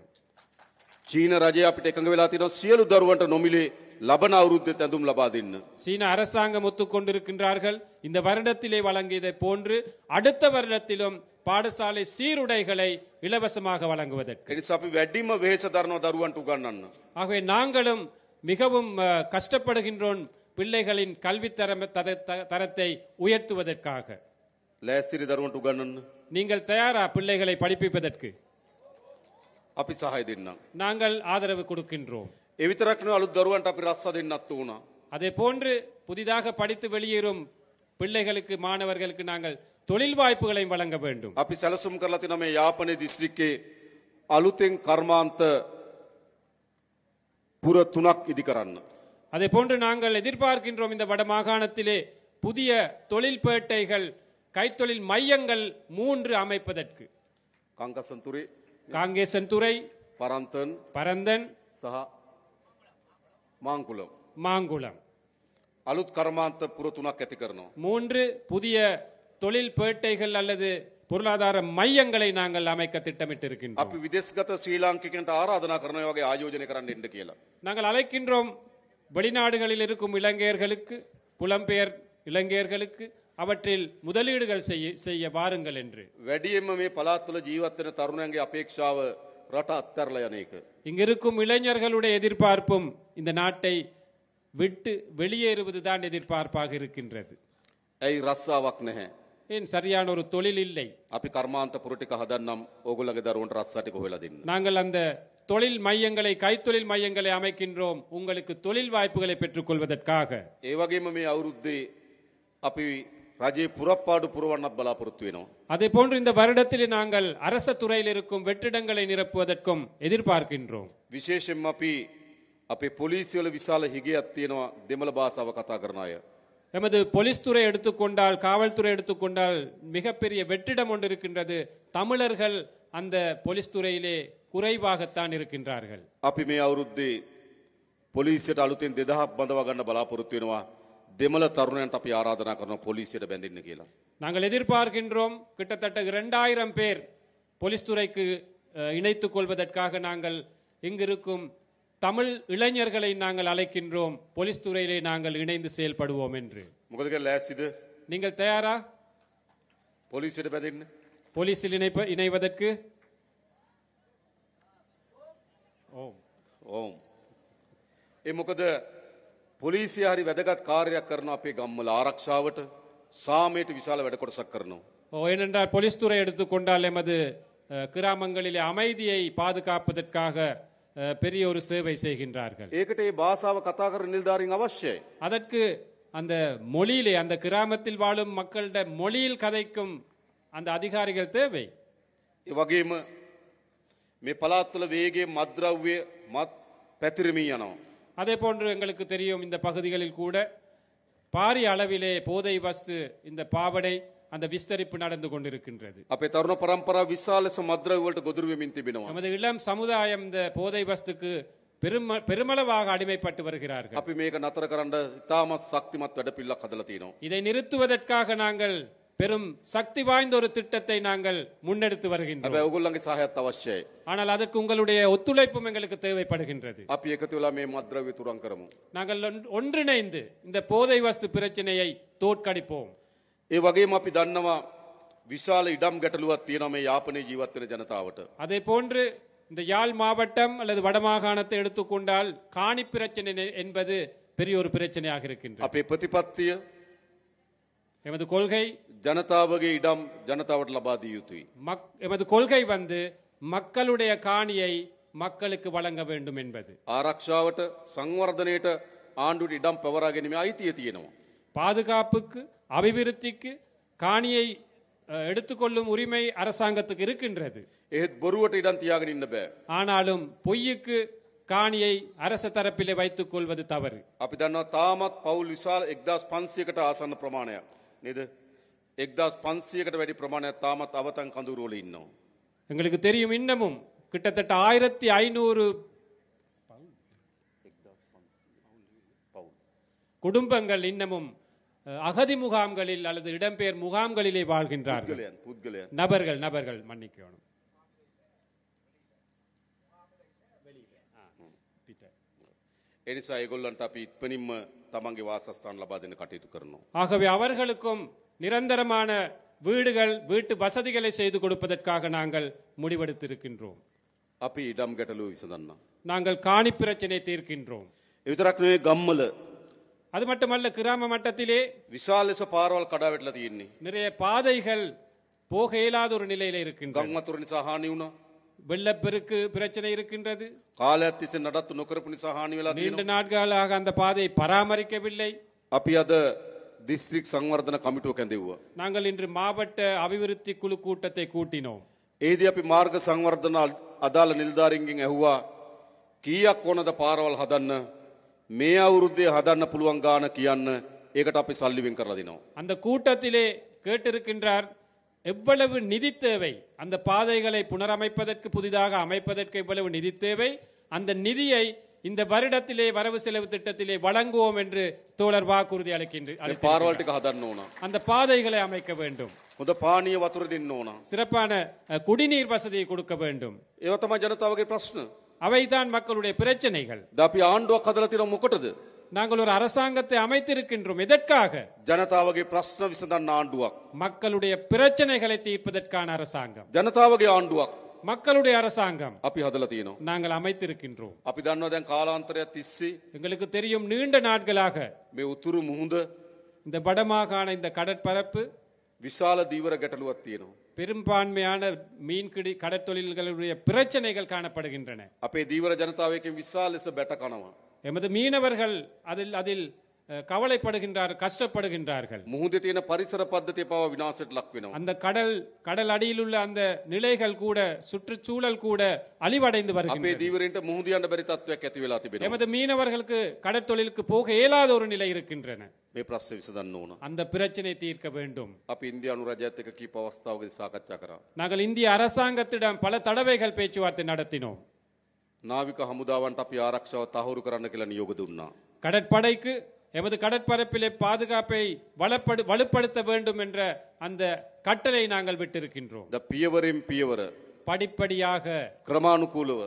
චීන රජය අපිට එකඟ වෙලා තියෙනවා සියලු දරුවන්ට නොමිලේ ලබන අවුරුද්දේ ඇඳුම් ලබා දෙන්න. சீன அரசாங்கம் ஒத்துக்கொண்டிருக்கின்றார்கள். இந்த வருடத்திலே வழங்கியதை போன்று அடுத்த வருடத்திலும் பாடசாலை சீருடைகளை இலவசமாக வழங்குவதற்கு. ඒ නිසා අපි වැඩිම වෙහෙස දරනවා දරුවන්ට උගන්වන්න. ஆகவே நாங்களும் மிகவும் கஷ்டப்படுகின்றோம் பிள்ளைகளின் கல்வி தரத்தை உயர்த்துவதற்காக. ලෑස්තිරි දරුවන්ට උගන්වන්න. நீங்கள் தயாரா பிள்ளைகளை படிப்பிப்பதற்கு? අපි සහාය දෙන්නම්. நாங்கள் ஆதரவு கொடுக்கின்றோம். ඒ විතරක් නෙවෙයි අලුත් දරුවන්ට අපි රස්සා දෙන්නත් උනා. அதே போன்று புதிதாக படித்து வெளியேறும் பிள்ளைகளுக்கு மாணவர்களுக்கு நாங்கள் தொழில் வாய்ப்புகளையும் வழங்க வேண்டும். අපි සැලසුම් කරලා තියෙනවා මේ යාපනයේ දිස්ත්‍රික්කේ අලුතෙන් කර්මාන්ත පුර 3ක් ඉදි කරන්න. அதே போன்று நாங்கள் எதிர்பார்க்கின்றோம் இந்த வட மாகாணத்திலே புதிய தொழில் பேட்டைகள் கைத்தொழில் மையங்கள் 3 அமைப்பதற்கு. කංකසන්තුරේ காங்கேசன்துறை, පරන්තන් பரந்தன், සහ මාංකුලම් மாங்குளம் අලුත් කර්මාන්ත පුර 3ක් ඇති කරනවා. 3 புதிய தொழில் பேட்டைகள் அல்லது பொருளாதார மையங்களை நாங்கள் அமைக்க திட்டமிட்டிருக்கின்றோம். අපි විදේශගත ශ්‍රී ලාංකිකයන්ට ආරාධනා කරනවා වගේ ආයෝජනය කරන්න එන්න කියලා. நாங்கள் அழைக்கின்றோம் வெளிநாடுகளில் இருக்கும் இலங்கையர்களுக்கு, புலம்பெயர் இலங்கையர்களுக்கு அவற்றில் முதலீடுகள் செய்ய வாருங்கள் என்று. වැඩියෙන්ම මේ පළාත් වල ජීවත් වෙන තරුණයන්ගේ අපේක්ෂාව රට අත්හැරලා යන එක. இங்கிருக்கும் இளைஞர்களுடைய எதிர்பார்ப்பும் இந்த நாட்டை விட்டு வெளியேறுவதுதான் எதிர்பார்ப்பாக இருக்கின்றது. ඇයි රස්සාවක් නැහැ? ஏன் சரியான ஒரு தொழில் இல்லை. අපි කර්මාන්ත පුර ටික හදන්නම් ඕගොල්ලන්ගේ දරුවන්ට රස්සා ටික හොයලා දෙන්න. நாங்கள் அந்த தொழில் மையங்களை கைத்தொழில் மையங்களை அமைக்கின்றோம் உங்களுக்கு தொழில் வாய்ப்புகளை பெற்றுக்கொள்வதற்காக. ඒ වගේම මේ අවුරුද්දේ අපි රජයේ පුරප්පාඩු පුරවන්නත් බලාපොරොත්තු වෙනවා. அதே போன்று இந்த வருடத்தில் நாங்கள் அரச துறையில் இருக்கும் வெற்றிடங்களை நிரப்புவதற்கும் எதிர்பார்க்கின்றோம். විශේෂයෙන්ම අපි අපේ පොලිසිය වල විශාල හිගයක් තියෙනවා දෙමළ භාෂාව කතා කරන අය. எமது போலீஸ் துறை எடுத்துக்கொண்டால், காவல்துறை எடுத்துக்கொண்டால் மிகப்பெரிய வெற்றிடம் ஒன்று இருக்கின்றது. தமிழர்கள் அந்த போலீஸ் துறையிலே குறைவாகத்தான் இருக்கின்றார்கள். අපි මේ අවුරුද්දේ පොලිසියට අලුතෙන් 2000ක් බඳව ගන්න බලාපොරොත්තු වෙනවා. දෙමළ තරුණයන්ට අපි ආරාධනා කරනවා පොලිසියට බැඳෙන්න කියලා. நாங்கள் எதிர்பார்க்கின்றோம் கிட்டத்தட்ட 2000 பேர் போலீஸ் துறைக்கு இணைத்துக் கொள்வதற்காக நாங்கள் இங்கிருக்கும் தமிழ் இளைஞர்களை நாங்கள் அழைக்கின்றோம். போலீஸ் துறையிலே நாங்கள் இணைந்து செயல்படுவோம் என்று. මොකද කියලා ලෑස්තිද? நீங்கள் தயாரா පොලිසියට බැඳෙන්න? போலீஸில் இணைவதற்கு? ඔව්. ඒ මොකද පොලිසිය හරි වැදගත් කාර්යයක් කරනවා අපේ ගම්වල ආරක්ෂාවට, සාමයට විශාල වැඩ කොටසක් කරනවා. ஏனென்றால் போலீஸ் துறை எடுத்துக்கொண்டால் எமது கிராமங்களிலே அமைதியை பாதுகாப்பதற்காக பெரிய ஒரு சேவை செய்கின்றார்கள். ඒකට ඒ භාෂාව කතා කරන නිලධාරීන් අවශ්‍යයි. அதற்கு அந்த மொழியிலே அந்த கிராமத்தில் வாழும் மக்களிட மொழியில் கதைக்கும் அந்த அதிகாரிகள் தேவை. ඒ වගේම මේ පළාත් වල වේගයේ මත්ද්‍රව්‍ය පැතිරෙමින් යනවා. அதே போன்று எங்களுக்கு தெரியும் இந்த பகுதிகளில் கூட பாரிய அளவிலே போதை வஸ்து, இந்த பாவடை அந்த விஸ்தரிப்பு நடந்து கொண்டிருக்கின்றது. අපේ තරුණ පරම්පරාව විශාල ලෙස මත්ද්‍රව්‍ය වලට ගොදුරු වෙමින් තිබෙනවා. நமது இளம் சமுதாயம் இந்த போதை வஸ்துக்கு பெருமளவாக அடிமைப்பட்டு வருகிறார்கள். අපි මේක නතර කරන්න ඉතාමත් ශක්තිමත් වැඩපිළිවෙලක් හදලා තියෙනවා. இதை நிறுத்துவதற்காக நாங்கள் பெரும் சக்தி வாய்ந்த ஒரு திட்டத்தை நாங்கள் முன்னெடுத்து வருகின்றோம். හැබැයි ඔයගොල්ලන්ගේ සහයත් අවශ්‍යයි. ஆனால் அதற்கு உங்களுடைய ஒத்துழைப்பும் எங்களுக்கு தேவைப்படுகின்றது. අපි එකතු වෙලා මේ මත්ද්‍රව්‍ය තුරන් කරමු. நாங்கள் ஒன்றிணைந்து இந்த போதை வஸ்து பிரச்சனையை தோற்கடிப்போம். ඒ වගේම අපි දන්නවා විශාල ඉඩම් ගැටලුවක් තියෙනවා මේ යාපනයේ ජීවත් වෙන ජනතාවට. அதே போன்று இந்த யாழ் மாவட்டம் அல்லது வடமாகாணத்தை எடுத்துக்கொண்டால் காணி பிரச்சனை என்பது பெரிய ஒரு பிரச்சனையாக இருக்கின்றது. අපේ ප්‍රතිපත්තිය எமது கொள்கை ජනතාවගේ ඉඩම් ජනතාවට ලබා දිය යුතුයි. எமது கொள்கை மக்களுடைய காணியை மக்களுக்கு வழங்க வேண்டும் என்பது. ආරක්ෂාවට සංවර්ධනයට ආණ්ඩුවට ඉඩම් පවරා ගැනීමේ අයිතිය තියෙනවා. பாதுகாப்புக்கு அபிவிருத்திக்கு காணியை எடுத்துக்கொள்ளும் உரிமை அரசாங்கத்துக்கு இருக்கின்றது. එහෙත් බොරුවට ඉඩම් තියාගෙන ඉන්න බෑ. ஆனாலும் பொய்யுக்கு காணியை அரச தரப்பிலே வைத்துக் கொள்வது தவறு. අපි දන්නවා තාමත් පවුල් විශාල 1500කට ආසන්න ප්‍රමාණයක් නේද? 1500කට වැඩි ප්‍රමාණයක් තාමත් අවතන් කඳුරු වල ඉන්නවා. எங்களுக்கு தெரியும் இன்னமும் கிட்டத்தட்ட 1500 குடும்பங்கள் இன்னமும் அகதி முகாம்களில் அல்லது இடம்பெயர் முகாம்களிலே வாழ்கின்றார்கள். நபர்கள் மன்னிக்கணும். ඒ නිසා ඒගොල්ලන්ට අපි ඉක්මනින්ම තමන්ගේ වාසස්ථාන ලබා දෙන්න කටයුතු කරනවා. ஆகவே அவர்களுக்கும் நிரந்தரமான வீடுகள் வீட்டு வசதிகளை செய்து கொடுப்பதற்காக நாங்கள் முடிவெடுத்திருக்கின்றோம். අපි ඉඩම් ගැටලුව විසඳන්න. நாங்கள் காணி பிரச்சனை தீர்க்கின்றோம். ඒ විතරක් නෙවෙයි ගම්වල அது மட்டுமல்ல கிராம மட்டத்திலே විශාල ලෙස පාරවල් කඩා වැටලා තියෙන්නේ. நிறைய பாதைகள் போக இயலாத ஒரு நிலையில இருக்கின்றன. ගම් වතුර නිසා හානි වුණා. வெள்ளப்பெருக்கு பிரச்சனை இருக்கின்றது. කාලයක් තිස්සේ නඩත්තු නොකරපු නිසා හානි වෙලා நீண்ட තියෙනවා. நாட்களாக அந்த பாதையை பராமரிக்கவில்லை. අපි අද දිස්ත්‍රික් සංවර්ධන කමිටුව කැඳෙව්වා. நாங்கள் இன்று மாவட்ட அபிவிருத்தி குழு கூட்டத்தை கூட்டினோம். ඒදී අපි මාර්ග සංවර්ධන අදාළ නිලධාරීන්ගෙන් ඇහුවා කීයක් ඕනද පාරවල් හදන්න මේ අවුරුද්දේ හදන්න පුළුවන් ගාන කියන්න. ඒකට අපි සල්ලි වෙන් කරලා දෙනවා. அந்த கூட்டத்திலே கேட்டிருக்கின்றார் எவ்வளவு நிதி தேவை, அந்த பாதைகளை புனரமைப்பதற்கு புதிதாக அமைப்பதற்கு எவ்வளவு நிதி தேவை, அந்த நிதியை இந்த வருடத்திலே வரவு செலவு திட்டத்திலே வழங்குவோம் என்று தோழர் வாக்குறுதி அளிக்கின்றார். පාරවල් ටික හදන්න ඕන. அந்த பாதைகளை அமைக்க வேண்டும். හොඳ පානීය වතුර දෙන්න ඕන. சிறப்பான குடிநீர் வசதியை கொடுக்க வேண்டும். ඒව තමයි ජනතාවගේ ප්‍රශ්න. அவைதான் மக்களுடைய பிரச்சனைகள். ද අපි ආණ්ඩුවක් හදලා තියෙනවා මොකටද? நாங்கள் ஒரு அரசாங்கத்தை அமைத்திருக்கின்றோம். எதற்காக? ජනතාවගේ ප්‍රශ්න විසඳන්න ආණ්ඩුවක්. மக்களுடைய பிரச்சனைகளை தீர்ப்பதற்கான அரசாங்கம். ජනතාවගේ ආණ්ඩුවක් மக்களுடைய அரசாங்கம் අපි හදලා තියෙනවා. நாங்கள் அமைத்திருக்கின்றோம். අපි දන්නවා දැන් කාලාන්තරයක් තිස්සේ எங்களுக்கு தெரியும் நீண்ட நாட்களாக මේ උතුරු මුහුද இந்த வடமாகாண இந்த கடற்பரப்பு විශාල දීවර ගැටලුවක් තියෙනවා. பெரும்பான்மையான மீன்பிடி கடற்தொழில்களுடைய பிரச்சனைகள் காணப்படுகின்றன. අපේ දීවර ජනතාව එකෙන් විශාල ලෙස බැට කනවා. எமது மீனவர்கள் அதில் கவலைப்படுகின்றார்கள், கஷ்டப்படுகின்றார்கள். මුහුදේ තියෙන පරිසර පද්ධතිය පවා විනාශයට ලක් වෙනවා. அந்த கடல் அடியில் உள்ள அந்த நிலைகள் கூட சுற்றுச்சூழல் கூட அழிவடைந்து අපේ வருகின்றன. දීවරෙන්ට මුහුද යන්න බැරි තත්ත්වයක් ඇති වෙලා තිබෙනවා. எமது மீனவர்களுக்கு கடற்தொழிலுக்கு போக இயலாத ஒரு நிலை இருக்கின்றன. මේ ප්‍රශ්නේ විසඳන්න ඕන. அந்த பிரச்சனை தீர்க்க வேண்டும். අපි ඉන්දියානු රජයත් එක්ක කීප අවස්ථාවකදී සාකච්ඡා කරා. நாங்கள் இந்திய அரசாங்கத்திடம் பல தடவைகள் பேச்சுவார்த்தை நடத்தினோம். නාවික හමුදාවන්ට අපි ආරක්ෂාව තහවුරු කරන්න කියලා නියෝග දුන්නා. கடற்படைக்கு எமது கடற்பரப்பிலே பாதுகாப்பை வலுப்படுத்த வேண்டும் என்ற அந்த கட்டளை நாங்கள் விட்டிருக்கின்றோம். ද පියවරෙන් පියවර படிப்படியாக ක්‍රමානුකූලව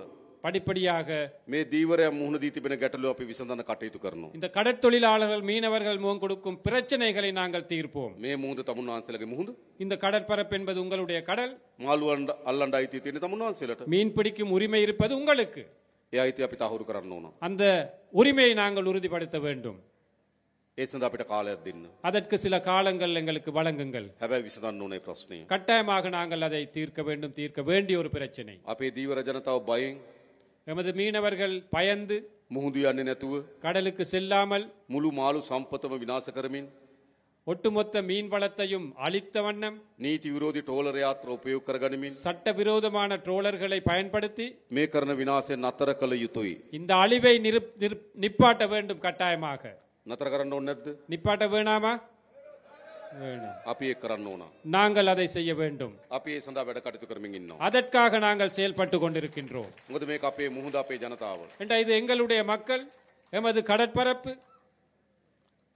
මේ දීවරය මුහුණ දී තිබෙන ගැටලුව අපි විසඳන්න කටයුතු කරනවා. இந்த கடற்தொழிலாளர்கள் மீனவர்கள் முகம் கொடுக்கும் பிரச்சனைகளை நாங்கள் தீர்ப்போம். මේ මුහුද තමුන් වහන්සේලාගේ මුහුද. இந்த கடற்பரப்பு என்பது உங்களுடைய கடல். මාළුවන් අල්ලන්න අයිතිය තියෙන තමුන් වහන්සේලාට. மீன் பிடிக்கும் உரிமை இருப்பது உங்களுக்கு. ඒ අයිතිය අපි තහවුරු කරන්න ඕන. அந்த உரிமையை நாங்கள் உறுதிப்படுத்த வேண்டும். ඒ සඳහා අපිට කාලයක් දෙන්න. அதற்கு சில காலங்கள் எங்களுக்கு வழங்குங்கள். හැබැයි විසඳන්න ඕනේ ප්‍රශ්නේ. கட்டாயமாக நாங்கள் அதை தீர்க்க வேண்டும், தீர்க்க வேண்டிய ஒரு பிரச்சனை. අපේ දීවර ජනතාව බයෙන් எமது மீனவர்கள் பயந்து මුහුදු යන්නේ නැතුව கடலுக்கு செல்லாமல் මුළු මාළු සම්පතම විනාශ කරමින් ஒட்டுமொத்த மீன் வளத்தையும் அழித்த வண்ணம் නීති විරෝධී ට්‍රෝලර් යාත්‍ර උපයෝග කරගනිමින් சட்டவிரோதமான ட்ரோலர்களை பயன்படுத்தி මේ කරන විනාශය නතර කළ යුතුයි. இந்த அழிவை நிப்பாட்ட வேண்டும். கட்டாயமாக නතර කරන්න ඕනේ නැද්ද? நிப்பாட்ட வேணாமா? வேணும். අපි ඒක කරන්න ඕන. நாங்கள் அதை செய்ய வேண்டும். අපි ඒ සඳහා වැඩ කටයුතු කරමින් ඉන්නවා. அதற்காக நாங்கள் செயல்பட்டு கொண்டிருக்கின்றோம். මොකද මේක අපේ මුහුද අපේ ජනතාව. என்றால் இது எங்களுடைய மக்கள், எமது கடற்பரப்பு.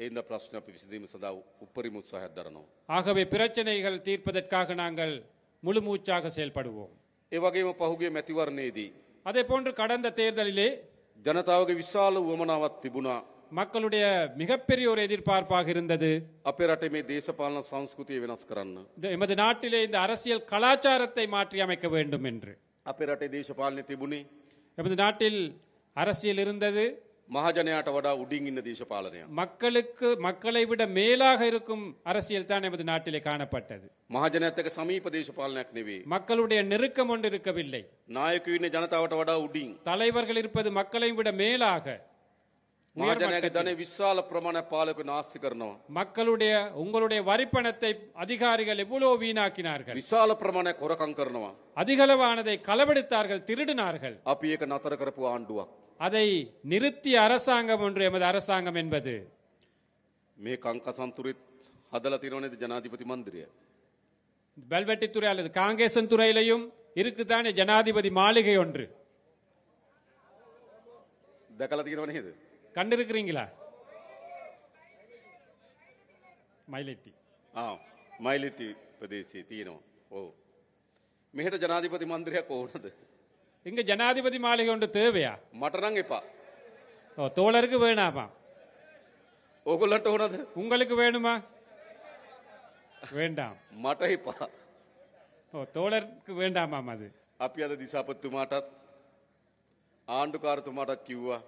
ඒඳ ප්‍රශ්න අපි විසඳීම සඳහා උපරිම උත්සාහයක් දරනවා. ஆகவே பிரச்சனைகள் தீர்ப்பதற்காக நாங்கள் முழு மூச்சாக செயல்படுவோம். ඒ වගේම පහුගිය මැතිවරණයේදී அதே போன்று கடந்த தேர்தலிலே ජනතාවගේ විශාල උවමනාවක් තිබුණා. மக்களுடைய மிகப்பெரிய ஒரு எதிர்பார்ப்பாக இருந்தது, අපේ රටේ මේ දේශපාලන සංස්කෘතිය වෙනස් කරන්න. எமது நாட்டிலே இந்த அரசியல் கலாச்சாரத்தை மாற்றி அமைக்க வேண்டும் என்று. අපේ රටේ දේශපාලනය තිබුණේ எமது நாட்டில் அரசியல் இருந்தது, මහජනයාට වඩා උඩින් ඉන්න දේශපාලනයක්. மக்களை விட மேலாக இருக்கும் அரசியல் தான் எமது நாட்டிலே காணப்பட்டது. මහජනයාත් එක්ක සමීප දේශපාලනයක් නෙවෙයි. மக்களுடைய நெருக்கம் ஒன்று இருக்கவில்லை. නායකයෝ ඉන්නේ ජනතාවට වඩා උඩින්. தலைவர்கள் இருப்பது மக்களை விட மேலாக. මහජනයාගේ ධනෙ විශාල ප්‍රමාණයක් පාලකයෝ නාස්ති කරනවා. உங்களுடைய வரிப்பணத்தை அதிகாரிகள் எவ்வளவு வீணாக்கினார்கள், විශාල ප්‍රමාණයක් හොරකම් කරනවා. அதிகளவானதை களவெடுத்தார்கள், திருடினார்கள். අපි ඒක නතර කරපු ආණ්ඩුවක්. அதை நிறுத்திய அரசாங்கம் ஒன்று எமது அரசாங்கம் என்பது. මේ කංකසන්තුරෙත් හදලා තියෙනව නේද ජනාධිපති මන්දිරය? வெல்வெட்டித்துறை அல்லது காங்கேசன் துறையிலையும் இருக்குதானே ஜனாதிபதி மாளிகை ஒன்று. දැකලා තියෙනව නේද? கண்டிருக்கிறீங்களா? மயிலட்டி. මයිලිටි ප්‍රදේශයේ තියෙනවා. ඔව්. මෙහෙට ජනාධිපති මන්දිරයක් ඕනද? இங்க ஜனாதிபதி மாளிகை ஒன்று தேவையா? මට නම් එපා. தோழருக்கு வேணாமா? ඕගොල්ලන්ට ඕනද? உங்களுக்கு வேணுமா? வேண்டாம். මට එපා. தோழருக்கு வேண்டாமாம் அது. අපි අද දිසාපතිතුමාටත් ආණ්ඩුකාරතුමාටත් කිව්වා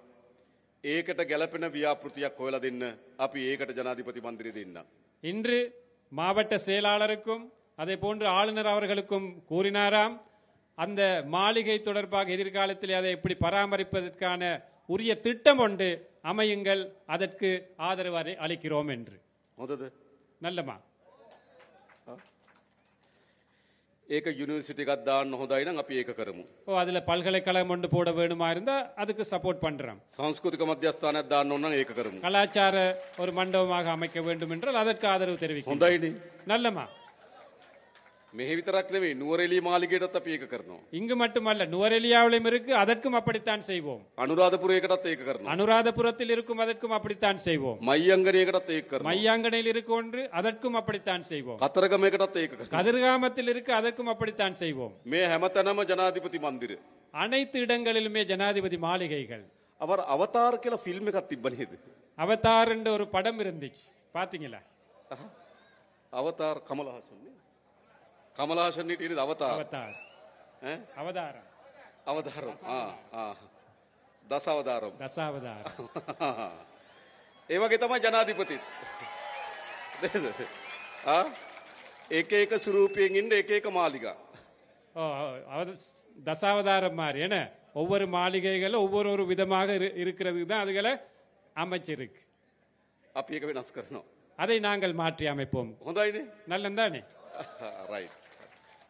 ඒකට ගැලපෙන ව්‍යාපෘතියක් හොයලා දෙන්න. අපි ඒකට ජනාධිපති මන්දිරය දෙන්නම්. இன்று மாவட்ட செயலாளருக்கும் அதே போன்று ஆளுநர் அவர்களுக்கும் கூறினாராம், அந்த மாளிகை தொடர்பாக எதிர்காலத்தில் அதை எப்படி பராமரிப்பதற்கான உரிய திட்டம் ஒன்று அமையுங்கள், அதற்கு ஆதரவு அளிக்கிறோம் என்று. හොඳද? நல்லமா? ඒක යුනිවර්සිටි එකක් දාන්න හොඳයි නම් අපි ඒක කරමු. அதுல பல்கலைக்கழகம் ஒன்று போட வேணுமா இருந்தா அதுக்கு சப்போர்ட் பண்றோம். සංස්කෘතික මධ්‍යස්ථානයක් දාන්න ඕන නම් ඒක කරමු. கலாச்சார ஒரு மண்டபமாக அமைக்க வேண்டும் என்றால் அதற்கு ஆதரவு தெரிவிக்கும். හොඳයිනේ. நல்லமா? මෙහෙ විතරක් නෙවෙයි නුවරඑළිය මාලිගයටත් අපි ඒක කරනවා. இங்கு மட்டுமல்ல, நுவரெலியாவிலும் இருக்கு, அதற்கும் அப்படித்தான் செய்வோம். අනුරාධපුරයකටත් ඒක කරනවා. அனுராதபுரத்தில் இருக்கும், அதற்கும் அப்படித்தான் செய்வோம். මයියංගනයකටත් ඒක කරනවා. மையாங்கனையில் இருக்கு ஒன்று, அதற்கும் அப்படித்தான் செய்வோம். කතරගමයකටත් ඒක කරනවා. கதிர்காமத்தில் இருக்கு, அதற்கும் அப்படித்தான் செய்வோம். මේ හැමතැනම ජනාධිපති මන්දිර. அனைத்து இடங்களிலுமே ஜனாதிபதி மாளிகைகள். අවර අවතාර කියලා ෆිල්ම් එකක් තිබ්බ නේද? அவதார் என்ற ஒரு படம் இருந்துச்சு, பாத்தீங்களா? අවතාර කමලහාසන් නේ. කමලහාසන් හිටියේ නේද අවතාර? அவதார் ඈ? அவதாரம் අවතාරම්. දස අවතාරම්. தசாவதாரம். ඒ වගේ තමයි ජනාධිපතිත්. නේද? එක එක ස්වරූපයෙන් ඉන්න එක එක මාලිගා. தசாவதாரம் மாதிரி என்ன, ஒவ்வொரு மாளிகைகள் ஒவ்வொரு விதமாக இருக்கிறது தான் அதுகளை அமைச்சிருக்கு. අපි ඒක වෙනස් කරනවා. அதை நாங்கள் மாற்றி அமைப்போம். හොඳයිනේ. நல்லந்தானே? රයිට්.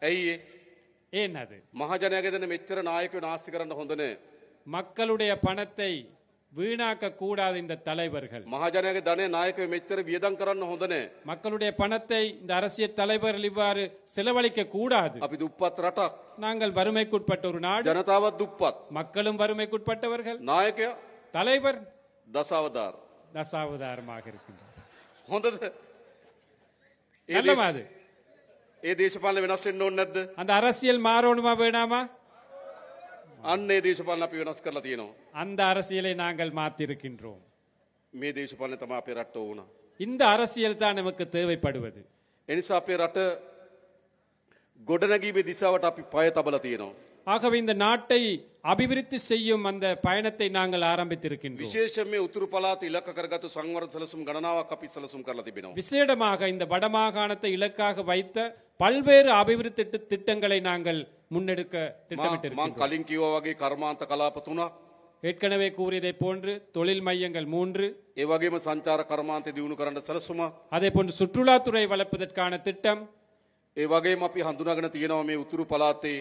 ඇයි ඒ? ஏன் அது? මහජනයාගේ දෙන මෙච්චර නායකයෝ නාස්ති කරන්න හොඳ නෑ. மக்களுடைய பணத்தை வீணாக்க கூடாது இந்த தலைவர்கள். මහජනයාගේ ධනය නායකයෝ මෙච්චර වියදම් කරන්න හොඳ නෑ. மக்களுடைய பணத்தை இந்த அரசியல் தலைவர்கள் இவ்வாறு செலவழிக்க கூடாது. අපි දුප්පත් රටක්. நாங்கள் வறுமைக்குட்பட்ட ஒரு நாடு, ජනතාවත් දුප්පත්. மக்களும் வறுமைக்குட்பட்டவர்கள். නායකයා தலைவர் දසවදාර. தசாவதாரமாக இருக்கின்றார். හොඳද? நல்லமா அது? ඒ දේශපාලන වෙනස් වෙන්න ඕනේ නැද්ද? அந்த அரசியல் மாறணுமா வேணாமா? අන්න ඒ දේශපාලන අපි වෙනස් කරලා තියෙනවා. அந்த அரசியலை நாங்கள் மாற்றிருக்கின்றோம். මේ දේශපාලන තමයි අපේ රටට ඕන. இந்த அரசியல் தான் நமக்கு தேவைப்படுவது. ඒ නිසා අපේ රට ගොඩනැගීමේ දිශාවට අපි පය තබලා තියෙනවා. ஆகவே இந்த நாட்டை அபிவிருத்தி செய்யும் அந்த பயணத்தை நாங்கள் ஆரம்பித்திருக்கின்றோம். විශේෂයෙන් මේ උතුරු පළාත ඉලක්ක කරගත්තු සංවර්ධන සැලසුම් ගණනාවක් අපි සැලසුම් කරලා තිබෙනවා. விசேடமாக இந்த வடமாகாணத்தை இலக்காக வைத்த பல்வேறு அபிவிருத்தி திட்டங்களை நாங்கள் முன்னெடுக்க මම திட்டமிட்டிருக்கிறோம். කලින් කිව්වා වගේ කර්මාන්ත කලාප 3ක්, ஏற்கனவே கூறியதை போன்று தொழில் மையங்கள் 3, ඒ වගේම සංචාර කර්මාන්තය දියුණු කරන්න සැලසුමක්, அதே போன்று சுற்றுலாத்துறை வளர்ப்பதற்கான திட்டம், ඒ වගේම අපි හඳුනාගෙන තියෙනවා මේ උතුරු පළාතේ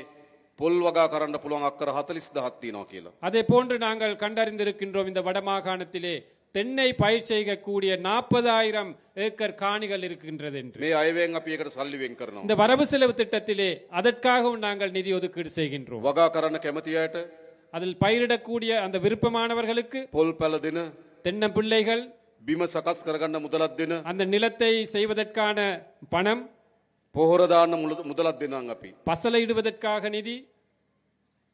පොල් වගා කරන්න පුළුවන් අක්කර 40000ක් තියෙනවා කියලා. அதே போன்று நாங்கள் கண்டறிந்திருக்கின்றோம் இந்த வடமாகாணத்திலே தென்னை பயிர் செய்யக்கூடிய 40,000 ஏக்கர் காணிகள் இருக்கின்றது என்று මේ අයවැයෙන් අපි ඒකට සල්ලි වෙන් කරනවා. இந்த வரவு செலவு திட்டத்திலே அதற்காகவும் நாங்கள் நிதி ஒதுக்கீடு செய்கின்றோம். වගා කරන්න කැමති අයට அதில் பயிரிடக்கூடிய அந்த விருப்பமானவர்களுக்கு පොල් පැල දෙන, தென்னம்பிள்ளைகள் බිම සකස් කරගන්න මුදලක් දෙන, அந்த நிலத்தை செய்வதற்கான பணம், පොහොර දාන්න මුදලක් දෙනවා අපි. பசலையிடுவதற்காக நிதி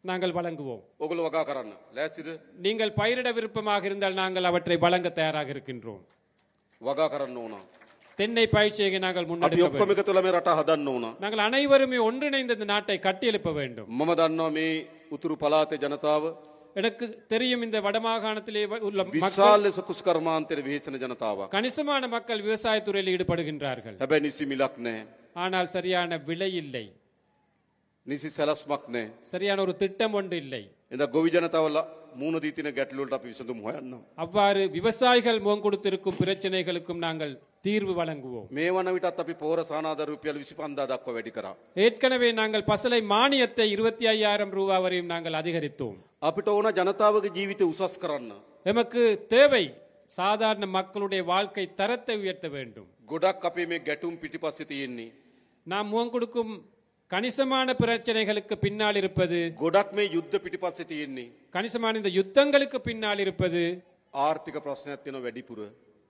நாங்கள் வழங்குவோம். ඔගොල්ලෝ වගා කරන්න. ලෑස්තිද? நீங்கள் பயிரிட விருப்பமாக இருந்தால் நாங்கள் அவற்றை வழங்க தயாராக இருக்கின்றோம். වගා කරන්න ඕන. தென்னை பயிர் செய்ய நாங்கள் අපි முன்னெடுக்க ඔක්කොම வேண்டும். එකතුලා මේ රට හදන්න ඕන. நாங்கள் அனைவருமே ஒன்றிணைந்த இந்த நாட்டை கட்டியெழுப்ப வேண்டும். මම දන්නවා මේ උතුරු පළාතේ ජනතාව எனக்கு தெரியும் இந்த வடமாகாணத்திலே உள்ள மக்கள் විශාල ලෙස කුස්කර්මාන්තයට විහිසෙන ජනතාවක්. கணிசமான மக்கள் விவசாயத்துறையில் ஈடுபடுகின்றார்கள். හැබැයි නිසි මිලක් නැහැ. ஆனால் சரியான விலை இல்லை, නිසි සැලැස්මක් නැහැ. சரியான ஒரு திட்டம் ஒன்று இல்லை. එඳ ගොවි ජනතාව මූණ දී තියෙන ගැටලු වලට අපි විසඳුම් හොයන්නම්. அவ்வாறு விவசாயிகள் முகம் கொடுத்திருக்கும் பிரச்சனைகளுக்கும் நாங்கள் தீர்வு வழங்குவோம். මේ වන විටත් අපි පෝර සානාධාර රුපියල් 25,000 දක්වා වැඩි කරා. ஏற்கனவே நாங்கள் பசலை மானியத்தை 25,000 ரூபாய் வரையும் நாங்கள் அதிகரித்தோம். අපිට ඕන ජනතාවගේ ජීවිතය උසස් කරන්න. எமக்கு தேவை சாதாரண மக்களுடைய வாழ்க்கை தரத்தை உயர்த்த வேண்டும். ගොඩක් අපේ මේ ගැටුම් පිටිපස්සේ තියෙන්නේ. நாம் முகம் கொடுக்கும் கணிசமான பிரச்சனைகளுக்கு பின்னால் இருப்பது, ගොඩක් මේ යුද්ධ පිටිපස්සේ තියෙන්නේ. கணிசமான இந்த யுத்தங்களுக்கு பின்னால் இருப்பது ආර්ථික ප්‍රශ්නයක් තියෙන වැඩිපුර.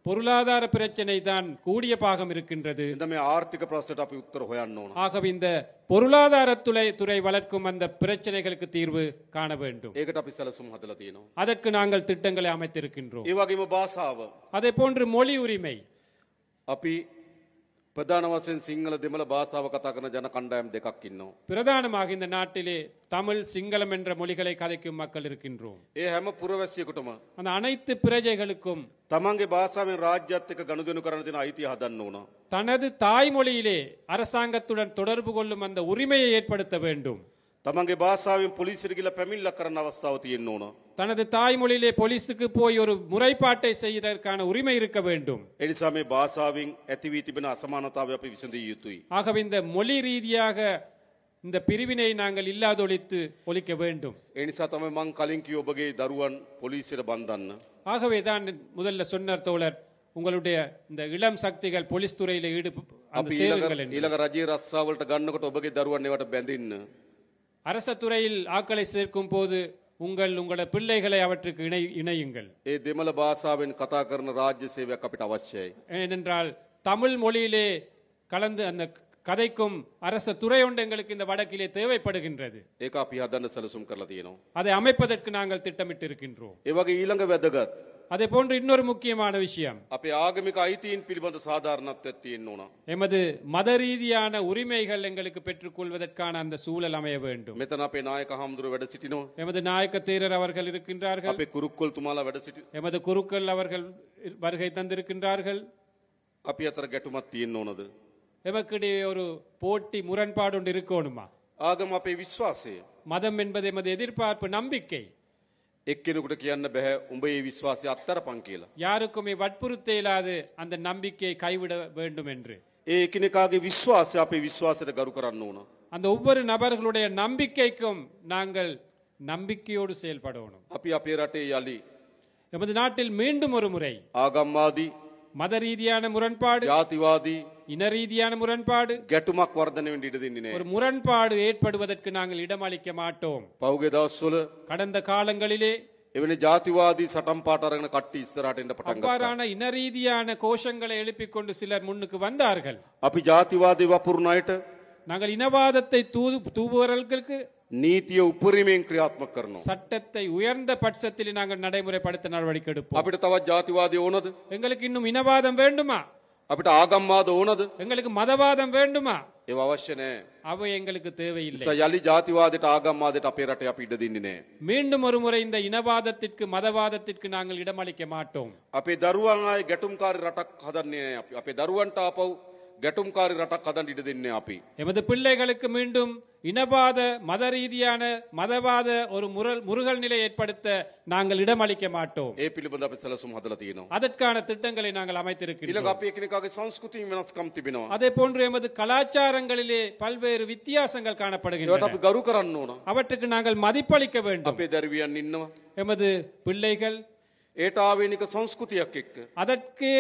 பொருளாதார பிரச்சனை தான் கூடிய பாகம் இருக்கின்றது. එඳ මේ ආර්ථික ප්‍රශ්නට අපි උත්තර හොයන්න ඕන. ஆகவே இந்த பொருளாதார துறை வளர்க்கும் அந்த பிரச்சனைகளுக்கு தீர்வு காண வேண்டும். ඒකට අපි සැලසුම් හදලා තියෙනවා. அதற்கு நாங்கள் திட்டங்களை அமைத்திருக்கின்றோம். ඒ වගේම භාෂාව. அதே போன்று மொழி உரிமை. අපි ප්‍රධාන වශයෙන් සිංහල දෙමළ භාෂාව කතා කරන ජන කණ්ඩායම් දෙකක් ඉන්නවා. பிரதானமாக இந்த நாட்டிலே தமிழ், சிங்களம் என்ற மொழிகளை கதைக்கும் மக்கள் இருக்கின்றோம். ඒ හැම පුරවැසියෙකුටම அந்த அனைத்து பிரஜைகளுக்கும் තමන්ගේ භාෂාවෙන් රාජ්‍යත් එක්ක ගනුදෙනු කරන තියෙන අයිතිය හදන්න ඕන. தனது தாய்மொழியிலே அரசாங்கத்துடன் தொடர்பு கொள்ளும் அந்த உரிமையை ஏற்படுத்த வேண்டும். තමන්ගේ භාෂාවෙන් පොලිසියට ගිහලා පැමිණිල්ලක් කරන්න අවස්ථාව තියෙන්න ඕන. தனது தாய்மொழியிலே போலீஸுக்கு போய் ஒரு முறைப்பாட்டை செய்வதற்கான உரிமை இருக்க வேண்டும். ඒ නිසා මේ භාෂාවෙන් ඇති වී තිබෙන අසමානතාවය අපි විසඳිය යුතුයි. ஆகவே இந்த மொழி ரீதியாக இந்த பிரிவினை நாங்கள் இல்லாதொழித்து ஒழிக்க வேண்டும். ඒ නිසා තමයි මං කලින් කිව්ව ඔබගේ දරුවන් පොලිසියට බන්ධන්න. ஆகவே தான் முதல்ல சொன்னார் தோழர், உங்களுடைய இந்த இளம் சக்திகள் போலீஸ் துறையில අපි சேருங்கள் என்று. ඊළඟ රජයේ රස්සාවලට ගන්නකොට ඔබගේ දරුවන් ඒවට බැඳින්න. அரச துறையில் ஆட்களை சேர்க்கும் போது உங்களோட பிள்ளைகளை அவற்றுக்கு இணையுங்கள். ඒ දෙමළ භාෂාවෙන් කතා කරන රාජ්‍ය සේවයක් අපිට අවශ්‍යයි. ஏனென்றால் தமிழ் மொழியிலே கலந்து அந்த கதைக்கும் அரச துறை ஒன்று எங்களுக்கு இந்த வடக்கிலே தேவைப்படுகின்றது. ඒක අපි හදන්න සැලසුම් කරලා තියෙනවා. அதை அமைப்பதற்கு நாங்கள் திட்டமிட்டு இருக்கின்றோம். ඒ වගේ ඊළඟ වැදගත් அதே போன்று இன்னொரு முக்கியமான விஷயம், අපේ ආගමික අයිතීන් පිළිබඳ සාධාරණත්වයක් තියෙන්න ඕන. எமது மத ரீதியான உரிமைகள் எங்களுக்கு பெற்றுக்கொள்வதற்கான அந்த சூழல் அமைய வேண்டும். මෙතන අපේ නායක හාමුදුරුවෝ වැඩ සිටිනවා. எமது நாயக்க தேரர் அவர்கள் இருக்கின்றார்கள். අපේ කුරුක්කොල් තුමාලා වැඩ සිටි. எமது குருக்கள் அவர்கள் வருகை தந்திருக்கின்றார்கள். අපි අතර ගැටුමක් තියෙන්න ඕනද? எமக்கிடையே ஒரு போட்டி முரண்பாடு ஒன்று இருக்கணுமா? ආගම අපේ විශ්වාසය. மதம் என்பது எமது எதிர்பார்ப்பு, நம்பிக்கை. එක්කෙනෙකුට කියන්න බෑ උඹ ඒ විශ්වාසය අත්තරපන් කියලා. யாருக்குமே வற்புறுத்த இயலாது அந்த நம்பிக்கையை கைவிட வேண்டும் என்று. ඒ එකිනෙකාගේ විශ්වාසය අපේ විශ්වාසයට ගරු කරන්න ඕන. அந்த ஒவ்வொரு நபர்களுடைய நம்பிக்கைக்கும் நாங்கள் நம்பிக்கையோடு செயல்படணும். අපි අපේ රටේ යලි எமது நாட்டில் மீண்டும் ஒரு முறை ආගම්වාදී மத ரீதியான முரண்பாடு, ජාතිවාදී இன ரீதியான முரண்பாடு, ගැටුමක් වර්ධනය වෙන්න ඉඩ දෙන්නේ ஒரு නෑ. முரண்பாடு ஏற்படுவதற்கு நாங்கள் இடமளிக்க மாட்டோம். පහුගිය දවස්වල கடந்த காலங்களிலே එවැනි ජාතිවාදී සටන් පාට අරගෙන කට්ටිය ඉස්සරහට එන්න පටන් ගත්තා. அவ்வாறான இன ரீதியான கோஷங்களை எழுப்பிக் கொண்டு சிலர் முன்னுக்கு வந்தார்கள். අපි ජාතිවාදී වපුරන අයට நாங்கள் இனவாதத்தை தூவுவர்களுக்கு නීතිය උපරිමයෙන් ක්‍රියාත්මක කරනවා. சட்டத்தை உயர்ந்த பட்சத்தில் நாங்கள் நடைமுறைப்படுத்த நடவடிக்கை எடுப்போம். අපිට තවත් ජාතිවාදී ඕනද? எங்களுக்கு இன்னும் இனவாதம் வேண்டுமா? අපිට ආගම්වාද ඕනද? எங்களுக்கு மதவாதம் வேண்டுமா? ඒව අවශ්‍ය නෑ. அவை எங்களுக்கு தேவையில்லை. යලි ජාතිවාදයට ආගම්වාදයට අපේ රටේ අපි ඉඩ දෙන්නේ නෑ. மீண்டும் ஒரு முறை இந்த இனவாதத்திற்கு மதவாதத்திற்கு நாங்கள் இடமளிக்க மாட்டோம். අපේ දරුවන් ආයේ ගැටුම්කාරී රටක් හදන්නේ නෑ අපි. අපේ දරුවන්ට ආපහු ගැටුම්කාරී රටක් හදන්න ඉඩ දෙන්නේ අපි. எமது பிள்ளைகளுக்கு மீண்டும் இனவாத மத ரீதியான மதவாத ஒரு முருகல் நிலை ஏற்படுத்த நாங்கள் இடமளிக்க மாட்டோம். ඒ පිළිබඳ අපි සැලසුම් හදලා තියෙනවා. அதற்கான திட்டங்களை நாங்கள் ඊළඟ அமைத்திருக்கிறோம். අපි එකිනෙකාගේ සංස්කෘතිය වෙනස්කම් තිබෙනවා. அதே போன்று எமது கலாச்சாரங்களிலே பல்வேறு வித்தியாசங்கள் ඒවට காணப்படுகின்றன. අපි ගරු කරන්න ඕන. அவற்றுக்கு நாங்கள் மதிப்பளிக்க வேண்டும். අපේ දරුවියන් ඉන්නවා. எமது பிள்ளைகள் ඒට ආවේනික සංස්කෘතියක් එක්ක. அதற்கே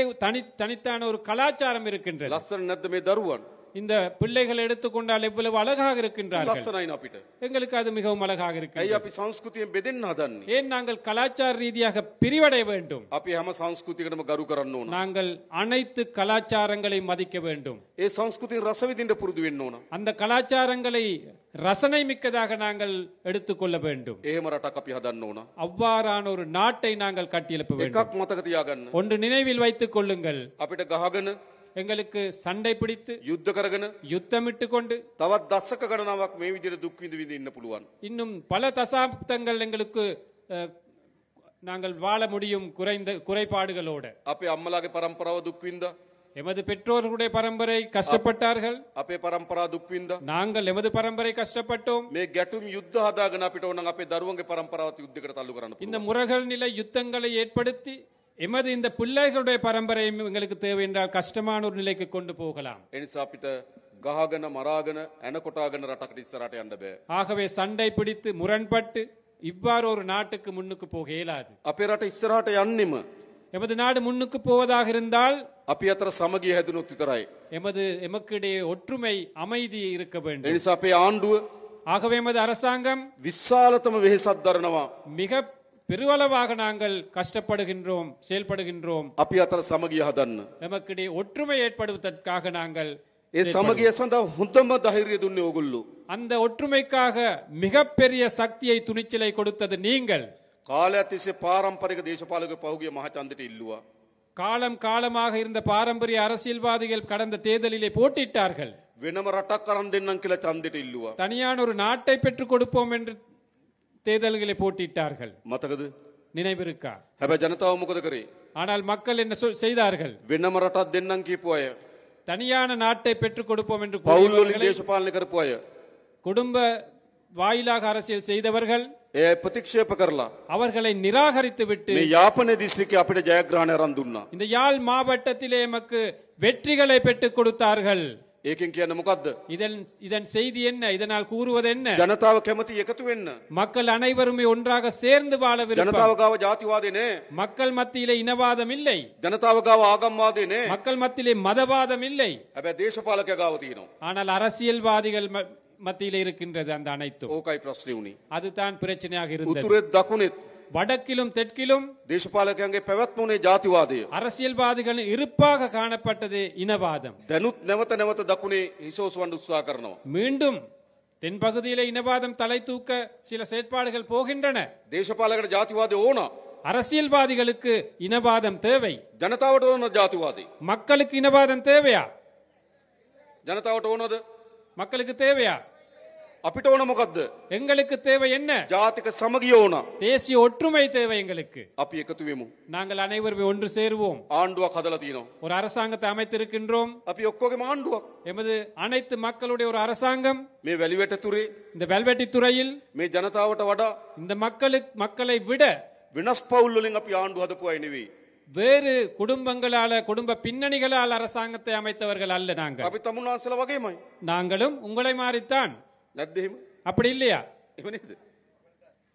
தனித்தான ஒரு கலாச்சாரம் இருக்கின்றது. ලස්සන නැද්ද මේ දරුවන්? இந்த பிள்ளைகள் எடுத்துக்கொண்டால் எவ்வளவு அழகாக இருக்கின்றார்கள். ලස්සනයි අපිට. எங்களுக்கு அது மிகவும் அழகாக ඇයි இருக்கிறது. අපි සංස්කෘතියෙන් බෙදෙන්න හදන්නේ? ஏன் நாங்கள் கலாச்சார ரீதியாக பிரிவடைய வேண்டும்? අපි හැම සංස්කෘතියකටම ගරු කරන්න ඕන. நாங்கள் அனைத்து கலாச்சாரங்களை மதிக்க வேண்டும். ඒ සංස්කෘතියෙන් රස විඳින්න පුරුදු වෙන්න ඕන. அந்த கலாச்சாரங்களை ரசனை மிக்கதாக நாங்கள் எடுத்துக்கொள்ள வேண்டும். එහෙම රටක් අපි හදන්න ඕන. அவ்வாறான ஒரு நாட்டை நாங்கள் கட்டியெழுப்ப வேண்டும். එකක් මතක තියාගන්න. ஒன்று நினைவில் வைத்துக் கொள்ளுங்கள். අපිට ගහගෙන எங்களுக்கு சண்டை பிடித்து යුද්ධ කරගෙන யுத்தமிட்டு கொண்டு තවත් දශක ගණනාවක් මේ විදිහට දුක් විඳ විඳ ඉන්න පුළුවන්. இன்னும் பல தசாப்தங்கள் எங்களுக்கு நாங்கள் வாழ முடியும் குறைபாடுகளோடு. අපේ අම්මලාගේ පරම්පරාව දුක් විඳා. எமது பெற்றோர்களுடைய பரம்பரை கஷ்டப்பட்டார்கள். අපේ පරම්පරාව දුක් විඳා. நாங்கள் எமது பரம்பரை கஷ்டப்பட்டோம். මේ ගැටුම් යුද්ධ හදාගෙන අපිට ඕන නම් අපේ දරුවන්ගේ පරම්පරාවත් යුද්ධයකට තල්ලු කරන්න இந்த පුළුවන්. முறைகள் நிலை யுத்தங்களை ஏற்படுத்தி எமது இந்த பிள்ளைகளுடைய பரம்பரையும் எங்களுக்கு தேவை என்றால் கஷ்டமான ஒரு நிலைக்கு கொண்டு போகலாம். ඒ නිසා අපිට ගහගෙන මරාගෙන ඇන කොටාගෙන රටකට ඉස්සරහට යන්න බෑ. ஆகவே சண்டை பிடித்து முரண்பட்டு இவ்வாறு ஒரு நாட்டுக்கு முன்னுக்கு போக இயலாது. අපේ රට ඉස්සරහට යන්නෙම எமது நாடு முன்னுக்கு போவதாக இருந்தால் අපි අතර සමගිය හැදුනොත් විතරයි. எமக்கிடையே ஒற்றுமை அமைதி இருக்க ඒ வேண்டும். නිසා අපේ ආණ්ඩුව ஆகவே எமது அரசாங்கம் විශාලතම වෙහෙසක් දරනවා. மிக பெருவளவாக நாங்கள் கஷ்டப்படுகின்றோம், செயல்படுகின்றோம். අපි අතර සමගිය හදන්න. எமக்கிடையே ஒற்றுமை ஏற்படுவதற்காக நாங்கள் ඒ සමගිය සඳහා හොඳම ධෛර්යය දුන්නේ ඕගොල්ලෝ. அந்த ஒற்றுமைக்காக மிகப்பெரிய சக்தியை துணிச்சலை கொடுத்தது நீங்கள். කාලයක් තිස්සේ පාරම්පරික දේශපාලක පහුගිය මහචන්දට ඉල්ලුවා. காலம் காலமாக இருந்த பாரம்பரிய அரசியல்வாதிகள் கடந்த தேர்தலிலே போட்டியிட்டார்கள். වෙනම රටක් අරන් දෙන්නම් කියලා ඡන්දෙට ඉල්ලුවා. தனியான ஒரு நாட்டை பெற்றுக் கொடுப்போம் என்று தேர்தல்களை போட்டியிட்டார்கள். මතකද? நினைவிருக்கா? හැබැයි ජනතාව මොකද කරේ? ஆனால் மக்கள் என்ன செய்தார்கள்? වෙනම රටක් දෙන්නම් කියපු අය, தனியான நாட்டை பெற்றுக் கொடுப்போம் என்று පවුල් වලින් கூறியவர்களை, දේශපාලනය කරපු අය குடும்ப வாயிலாக அரசியல் செய்தவர்கள் ඒ ප්‍රතික්ෂේප කරලා அவர்களை நிராகரித்து விட்டு මේ යාපනයේ දිස්ත්‍රික්කයේ අපිට ජයග්‍රහණය අරන් දුන්නා. இந்த யாழ் மாவட்டத்திலே எமக்கு வெற்றிகளை பெற்றுக் கொடுத்தார்கள். ඒකෙන් කියන්නේ මොකද්ද? இதன் செய்தி என்ன? இதனால் கூறுவது என்ன? ජනතාව කැමති එකතු වෙන්න. மக்கள் அனைவருமே ஒன்றாக சேர்ந்து வாழ ජනතාව விரும்பும். ගාව ජාතිවාදී නෑ. மக்கள் மத்தியிலே இனவாதம் இல்லை. ජනතාව ගාව ආගම්වාදී නෑ. மக்கள் மத்தியிலே மதவாதம் இல்லை. හැබැයි දේශපාලකයා ගාව තියෙනවා. ஆனால் அரசியல்வாதிகள் மத்தியிலே இருக்கின்றது அந்த அனைத்தும். ඕකයි ප්‍රශ්නේ උනේ. அதுதான் பிரச்சனையாக இருந்தது. උතුරෙත් දකුණෙත් வடக்கிலும் தெற்கிலும் දේශපාලකයන්ගේ පැවැත්ම උනේ ජාතිවාදය. அரசியல்வாதிகள் இருப்பாக காணப்பட்டது இனவாதம். දැනුත් නැවත නැවත දකුණේ හිසෝසවන්න උත්සාහ කරනවා. மீண்டும் தென்பகுதியிலே இனவாதம் தலை தூக்க சில செயற்பாடுகள் போகின்றன. දේශපාලකට ජාතිවාදය ඕන. அரசியல்வாதிகளுக்கு இனவாதம் தேவை. ජනතාවට ඕන ජාතිවාදී. மக்களுக்கு இனவாதம் தேவையா? ජනතාවට ඕනද? மக்களுக்கு தேவையா? අපිට ඕන මොකද්ද? எங்களுக்கு தேவை என்ன? ජාතික සමගිය ඕන. தேசிய ஒற்றுமை தேவை எங்களுக்கு. අපි එකතු වෙමු. நாங்கள் அனைவருமே ஒன்று சேருவோம். ආණ්ඩුවක් හදලා තියෙනවා. ஒரு அரசாங்கத்தை அமைத்திருக்கின்றோம். අපි ඔක්කොගේම ආණ්ඩුවක්. எமது அனைத்து மக்களுடைய ஒரு அரசாங்கம் මේ වැලිවැටතුරේ இந்த வெல்வெட்டி துறையில் මේ ජනතාවට වඩා இந்த மக்களை விட වෙනස් පවුල් වලින් අපි ආණ්ඩුව හදපු අය නෙවෙයි. வேறு குடும்பங்களால குடும்ப பின்னணிகளால் அரசாங்கத்தை அமைத்தவர்கள் அல்ல நாங்கள். අපි තමුන්වහන්සේලා වගේමයි. நாங்களும் உங்களை மாறித்தான். නැද්ද එහෙම? அப்படி இல்லையா? එහෙම නේද?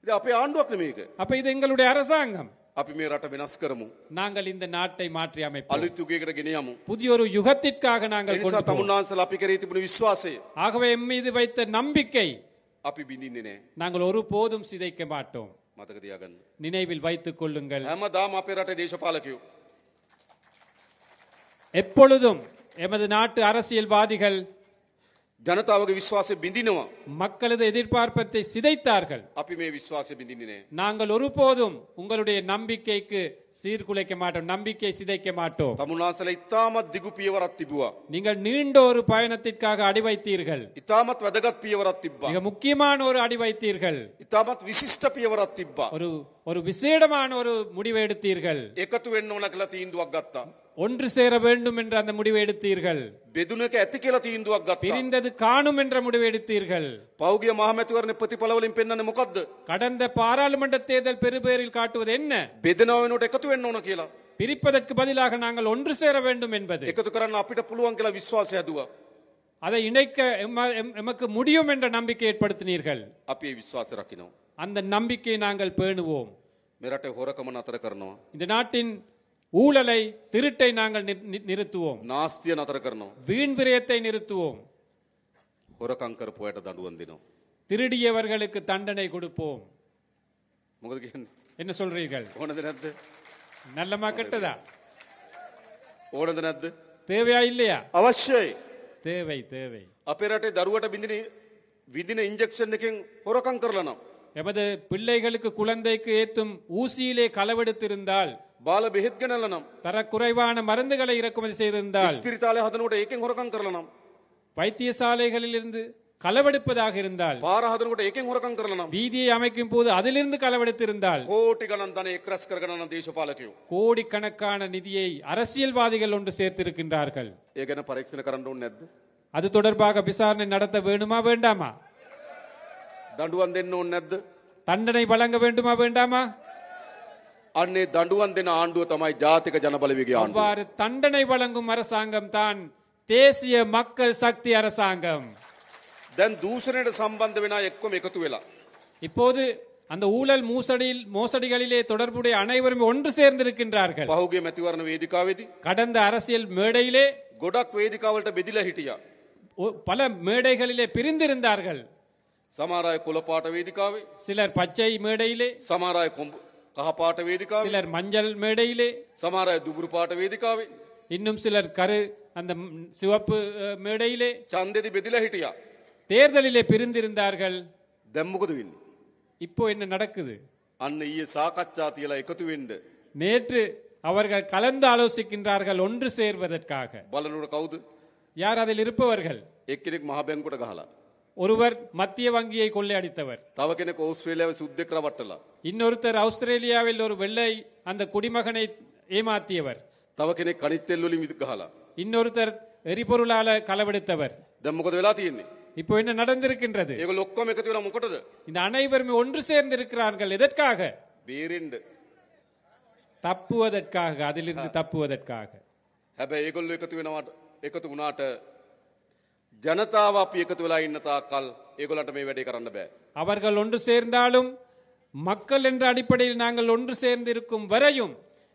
ඉතින් අපේ ආණ්ඩුවක් නෙමේක. அப்ப இது எங்களுடைய அரசாங்கம். අපි මේ රට වෙනස් කරමු. நாங்கள் இந்த நாட்டை மாற்றி அமைப்போம். අලුත් යුගයකට ගෙන යමු. புதிய ஒரு யுகத்திற்காக ඒ நாங்கள் නිසා கொண்டு போவோம். තමුන්වහන්සේලා අපි කරේ තිබුණු විශ්වාසය ஆகவே எம் மீது வைத்த நம்பிக்கை අපි බිඳින්නේ නැහැ. நாங்கள் ஒருபோதும் சிதைக்க மாட்டோம். මතක තියාගන්න. நினைவில் வைத்துக் கொள்ளுங்கள். හැමදාම අපේ රටේ දේශපාලකයෝ எப்பொழுதும் எமது நாட்டு அரசியல்வாதிகள் ජනතාවගේ විශ්වාසය බිඳිනවා. மக்களது எதிர்பார்ப்பத்தை சிதைத்தார்கள். අපි මේ විශ්වාසය බිඳින්නේ නැහැ. நாங்கள் ஒருபோதும் உங்களுடைய நம்பிக்கைக்கு சீர்குலைக்க மாட்டோம், நம்பிக்கை சிதைக்க மாட்டோம். තමුන්වහන්සේලා ඉතාමත් දිගු පියවරක් තිබුවා. நீங்கள் நீண்ட ஒரு பயணத்திற்காக அடி வைத்தீர்கள். ඉතාමත් වැදගත් පියවරක් තිබ්බා. மிக முக்கியமான ஒரு அடி வைத்தீர்கள். ඉතාමත් විශිෂ්ට පියවරක් තිබ්බා. ஒரு விசேடமான ஒரு முடிவை எடுத்தீர்கள். එකතු වෙන්න ඕන කියලා තීන්දුවක් ගත්තා. ஒன்று சேர வேண்டும் என்ற அந்த முடிவை எடுத்தீர்கள். බෙදුන එක ඇති කියලා තීන්දුවක් ගත්තා. பிரிந்தது காணும் என்ற முடிவை எடுத்தீர்கள். පෞගිය මහමැතිවරණ ප්‍රතිඵල වලින් පෙන්වන්නේ මොකද්ද? கடந்த பாராளுமன்ற தேர்தல் பெருபேரில் காட்டுவது என்ன? බෙදනව වෙනකොට එකතු වෙන්න ඕන කියලා. பிரிப்பதற்கு பதிலாக நாங்கள் ஒன்று சேர வேண்டும் என்பது. එකතු කරන්න අපිට පුළුවන් කියලා විශ්වාසය හැදුවා. அதை இணைக்க எமக்கு முடியும் என்ற நம்பிக்கை ஏற்படுத்தினீர்கள். අපි ඒ විශ්වාසය රකින්න. அந்த நம்பிக்கையை நாங்கள் பேணுவோம். මේ රටේ හොරකම නතර කරනවා. இந்த நாட்டின் ஊழலை திருட்டை நாங்கள் நிறுத்துவோம். නාස්තිය නතර කරනවා. வீண் விரயத்தை நிறுத்துவோம். හොරකම් කරපු අයට දඬුවම් දෙනවා. திருடியவர்களுக்கு தண்டனை கொடுப்போம். මොකද කියන්නේ? என்ன சொல்றீர்கள்? ඕනද නැද්ද? நல்லமா கெட்டதா? ඕනද නැද්ද? தேவையா இல்லையா? අවශ්‍යයි. தேவை தேவை. අපේ රටේ දරුවට විදින ඉන්ජෙක්ෂන් එකෙන් හොරකම් කරලා නම් எமது பிள்ளைகளுக்கு குழந்தைக்கு ஏத்தும் ஊசியிலே களவெடுத்திருந்தால், බාල බෙහෙත් ගෙනල්ලා නම් தரக்குறைவான மருந்துகளை இறக்குமதி செய்திருந்தால், ස්පිරිතාලේ හදනකොට ඒකෙන් හොරකම් කරලා නම් வைத்தியசாலைகளில் இருந்து களவெடுப்பதாக இருந்தால், පාර හදනකොට ඒකෙන් හොරකම් කරලා නම් வீதியை அமைக்கும் போது அதிலிருந்து களவெடுத்திருந்தால், කෝටි ගණන් ධනෙ එක් රැස් කරගෙන යන දේශපාලකයෝ கோடிக்கணக்கான நிதியை அரசியல்வாதிகள் ஒன்று சேர்த்திருக்கின்றார்கள். ඒ ගැන පරීක්ෂණ කරන්න ඕනේ නැද්ද? அது தொடர்பாக விசாரணை நடத்த வேண்டுமா வேண்டாமா? දඬුවම් දෙන්න ඕනේ නැද්ද? தண்டனை வழங்க வேண்டுமா வேண்டாமா? අන්නේ දඬුවම් දෙන ආණ්ඩුව තමයි ජාතික ජනබලවේගයේ ආණ්ඩුව. அவ்வாறு தண்டனை வழங்கும் அரசாங்கம் தான் தேசிய மக்கள் சக்தி அரசாங்கம். දැන් දූෂණයට සම්බන්ධ වෙන අය එක්කම එකතු වෙලා இப்போது அந்த ஊழல் மோசடிகளிலே தொடர்புடைய அனைவரும் ஒன்று சேர்ந்திருக்கின்றார்கள். පහුගිය මැතිවරණ වේදිකාවේදී கடந்த அரசியல் மேடையிலே ගොඩක් වේදිකාවලට බෙදිලා හිටියා. பல மேடைகளிலே பிரிந்திருந்தார்கள். සමහර අය කොළ පාට වේදිකාවේ, சிலர் பச்சை மேடையிலே, සමහර අය කහ පාට වේදිකාවේ, சிலர் மஞ்சள் மேடையிலே, සමහර අය දුබුරු පාට වේදිකාවේ இன்னும் சிலர் அந்த சிவப்பு மேடையிலே ඡන්දෙදි බෙදිලා හිටියා. தேர்தலிலே பிரிந்திருந்தார்கள். දැන් මොකද වෙන්නේ? இப்போ என்ன நடக்குது? අන්න ඊයේ සාකච්ඡා තියලා එකතු වෙන්න நேற்று அவர்கள் கலந்து ஆலோசிக்கின்றார்கள் ஒன்று சேர்வதற்காக. බලනකොට කවුද? யார் அதில் இருப்பவர்கள்? එක්කෙනෙක් මහ බැංකුවට ගහලා, ஒருவர் மத்திய வங்கியை கொள்ளையடித்தவர், තව කෙනෙක් ඕස්ට්‍රේලියාවේ සුද්දෙක් රවට්ටලා, இன்னொருத்தர் ஆஸ்திரேலியாவில் ஒரு வெள்ளை அந்த குடிமகனை ஏமாத்தியவர், තව කෙනෙක් කනිත් තෙල් වලින් විදු ගහලා. இன்னொருத்தர் எரிபொருளால களவெடுத்தவர். දැන් මොකද වෙලා තියෙන්නේ? இப்போ என்ன நடந்திருக்கின்றது? ඒගොල්ලෝ ඔක්කොම එකතු වෙලා මොකටද? இந்த அனைவருமே ஒன்று சேர்ந்து இருக்கிறார்கள். எதற்காக? බේරෙන්න. தப்புவதற்காக, அதிலிருந்து தப்புவதற்காக. හැබැයි ඒගොල්ලෝ එකතු වුණාට ජනතාව අපි එකතු වෙලා ඉන්න තාක්කල් ඒගොල්ලන්ට මේ වැඩේ කරන්න බෑ. அவர்கள் ஒன்று சேர்ந்தாலும், மக்கள் என்ற அடிப்படையில் நாங்கள் ஒன்று சேர்ந்து இருக்கும் வரையும்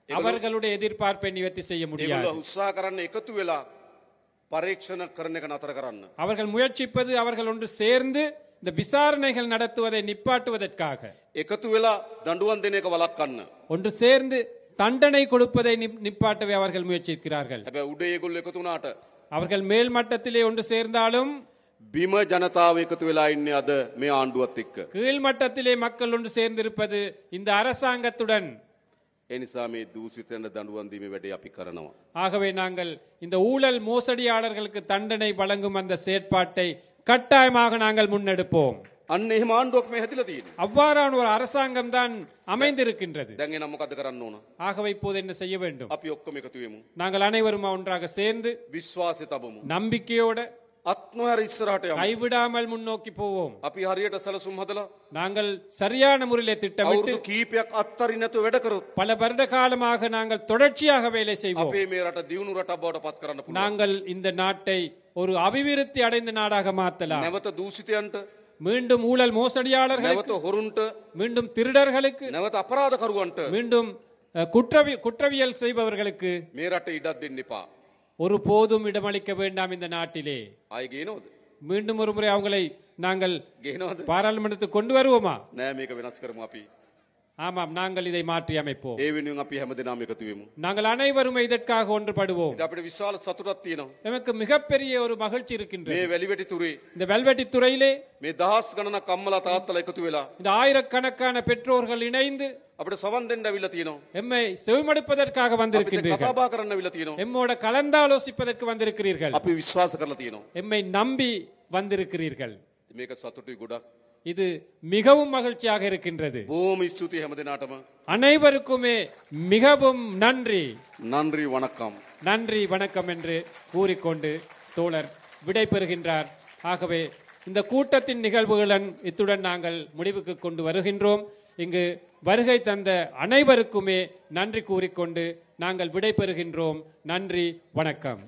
அவர்களுடைய எதிர்பார்ப்பை நிவர்த்தி செய்ய முடியாது. ඒගොල්ලෝ උත්සාහ කරන්න එකතු වෙලා පරීක්ෂණ කරන එක නතර කරන්න. அவர்கள் முயற்சிப்பது அவர்கள் ஒன்று சேர்ந்து இந்த விசாரணைகள் நடத்துவதை நிப்பாட்டுவதற்காக. එකතු වෙලා දඬුවම් දෙන එක වළක්වන්න. ஒன்று சேர்ந்து தண்டனை கொடுப்பதை நிப்பாட்டவே அவர்கள் முயற்சிக்கிறார்கள். හැබැයි උඩ ඒගොල්ලෝ එකතු වුණාට அவர்கள் மேல் மட்டத்திலே ஒன்று சேர்ந்தாலும், බිම ජනතාව එකතු වෙලා ඉන්නේ අද මේ ආණ්ඩුවත් එක්ක. கீழ் மட்டத்திலே மக்கள் ஒன்று சேர்ந்திருப்பது இந்த அரசாங்கத்துடன். ඒ නිසා මේ දූෂිතයන්ට දඬුවම් දීමේ වැඩේ අපි කරනවා. ஆகவே நாங்கள் இந்த ஊழல் மோசடியாளர்களுக்கு தண்டனை வழங்கும் அந்த செயற்பாட்டை கட்டாயமாக நாங்கள் முன்னெடுப்போம். අන්න එහෙම ආණ්ඩුවක් මේ හැදිලා තියෙන්නේ. அவ்வாறான ஒரு அரசாங்கம் தான் அமைந்திருக்கின்றது. දැන් එනම් මොකද කරන්න ඕන? ஆகவே இப்போது என்ன செய்ய வேண்டும்? අපි ඔක්කොම එකතු වෙමු. நாங்கள் அனைவரும் ஒன்றாக சேர்ந்து විශ්වාසය තබමු. நம்பிக்கையோட අත්නොහැර ඉස්සරහට යමු. கைவிடாமல் முன்னோக்கி போவோம். අපි හරියට සැලසුම් හදලා நாங்கள் சரியான முறையிலே திட்டமிட்டு අවුරුදු කීපයක් අත්තරින් නැතුව වැඩ කරොත් பல வருட காலமாக நாங்கள் தொடர்ச்சியாக வேலை செய்வோம். අපේ මේ රට දියුණු රටක් බවට පත් කරන්න පුළුවන්. நாங்கள் இந்த நாட்டை ஒரு அபிவிருத்தி அடைந்த நாடாக மாற்றலாம். නැවත දූෂිතයන්ට, மீண்டும் ஊழல் மோசடியாளர்களுக்கு, නැවත හොරුන්ට, மீண்டும் திருடர்களுக்கு, නැවත අපරාධකරුවන්ට மீண்டும் குற்றவியல் செய்பவர்களுக்கு මේ රටේ ඉඩක් දෙන්න එපා. ஒரு போதும் இடமளிக்க வேண்டாம் இந்த நாட்டிலே. ආයි ගේනවද? மீண்டும் ஒரு முறை அவங்களை நாங்கள் ගේනවද? பாராளுமன்றத்துக்கு கொண்டு வருவோமா? නෑ, මේක වෙනස් කරමු අපි. ஆமாம், நாங்கள் இதை மாற்றி அமைப்போம். ඒ වෙනුවෙන් අපි හැමදෙනාම එකතු වෙමු. நாங்கள் அனைவரும் இதற்காக ஒன்றுபடுவோம். ඉතින් අපිට විශාල සතුටක් තියෙනවා. நமக்கு மிகப்பெரிய ஒரு மகிழ்ச்சி இருக்கின்றது. මේ වැලිවැටි තුරේ இந்த வெல்வெட்டி துறையிலே මේ දහස් ගණනක් අම්මලා තාත්තලා එකතු වෙලා இந்த ஆயிரக்கணக்கான பெற்றோர்கள் இணைந்து අපිට සවන් දෙන්න අවිල්ලා තියෙනවා. எம்மை செவிமடுப்பதற்காக අපිට வந்திருக்கின்றீர்கள். කතා බහ කරන්න අවිල්ලා තියෙනවා. எம்மோட கலந்தாலோசிப்பதற்கு வந்திருக்கிறீர்கள். අපි විශ්වාස කරලා තියෙනවා. எம்மை நம்பி வந்திருக்கிறீர்கள். මේක සතුටුයි ගොඩක්. இது மிகவும் மகிழ்ச்சியாக இருக்கின்றது. බොහොම ස්තුතියි හැමදෙනාටම. அனைவருக்குமே மிகவும் நன்றி. நன்றி வணக்கம். நன்றி வணக்கம் என்று கூறிக்கொண்டு தோழர் விடை பெறுகின்றார். ஆகவே இந்த கூட்டத்தின் நிகழ்வுகளுடன் இத்துடன் நாங்கள் முடிவுக்கு கொண்டு வருகின்றோம். இங்கு வருகை தந்த அனைவருக்குமே நன்றி கூறிக்கொண்டு நாங்கள் விடை பெறுகின்றோம். நன்றி, வணக்கம்.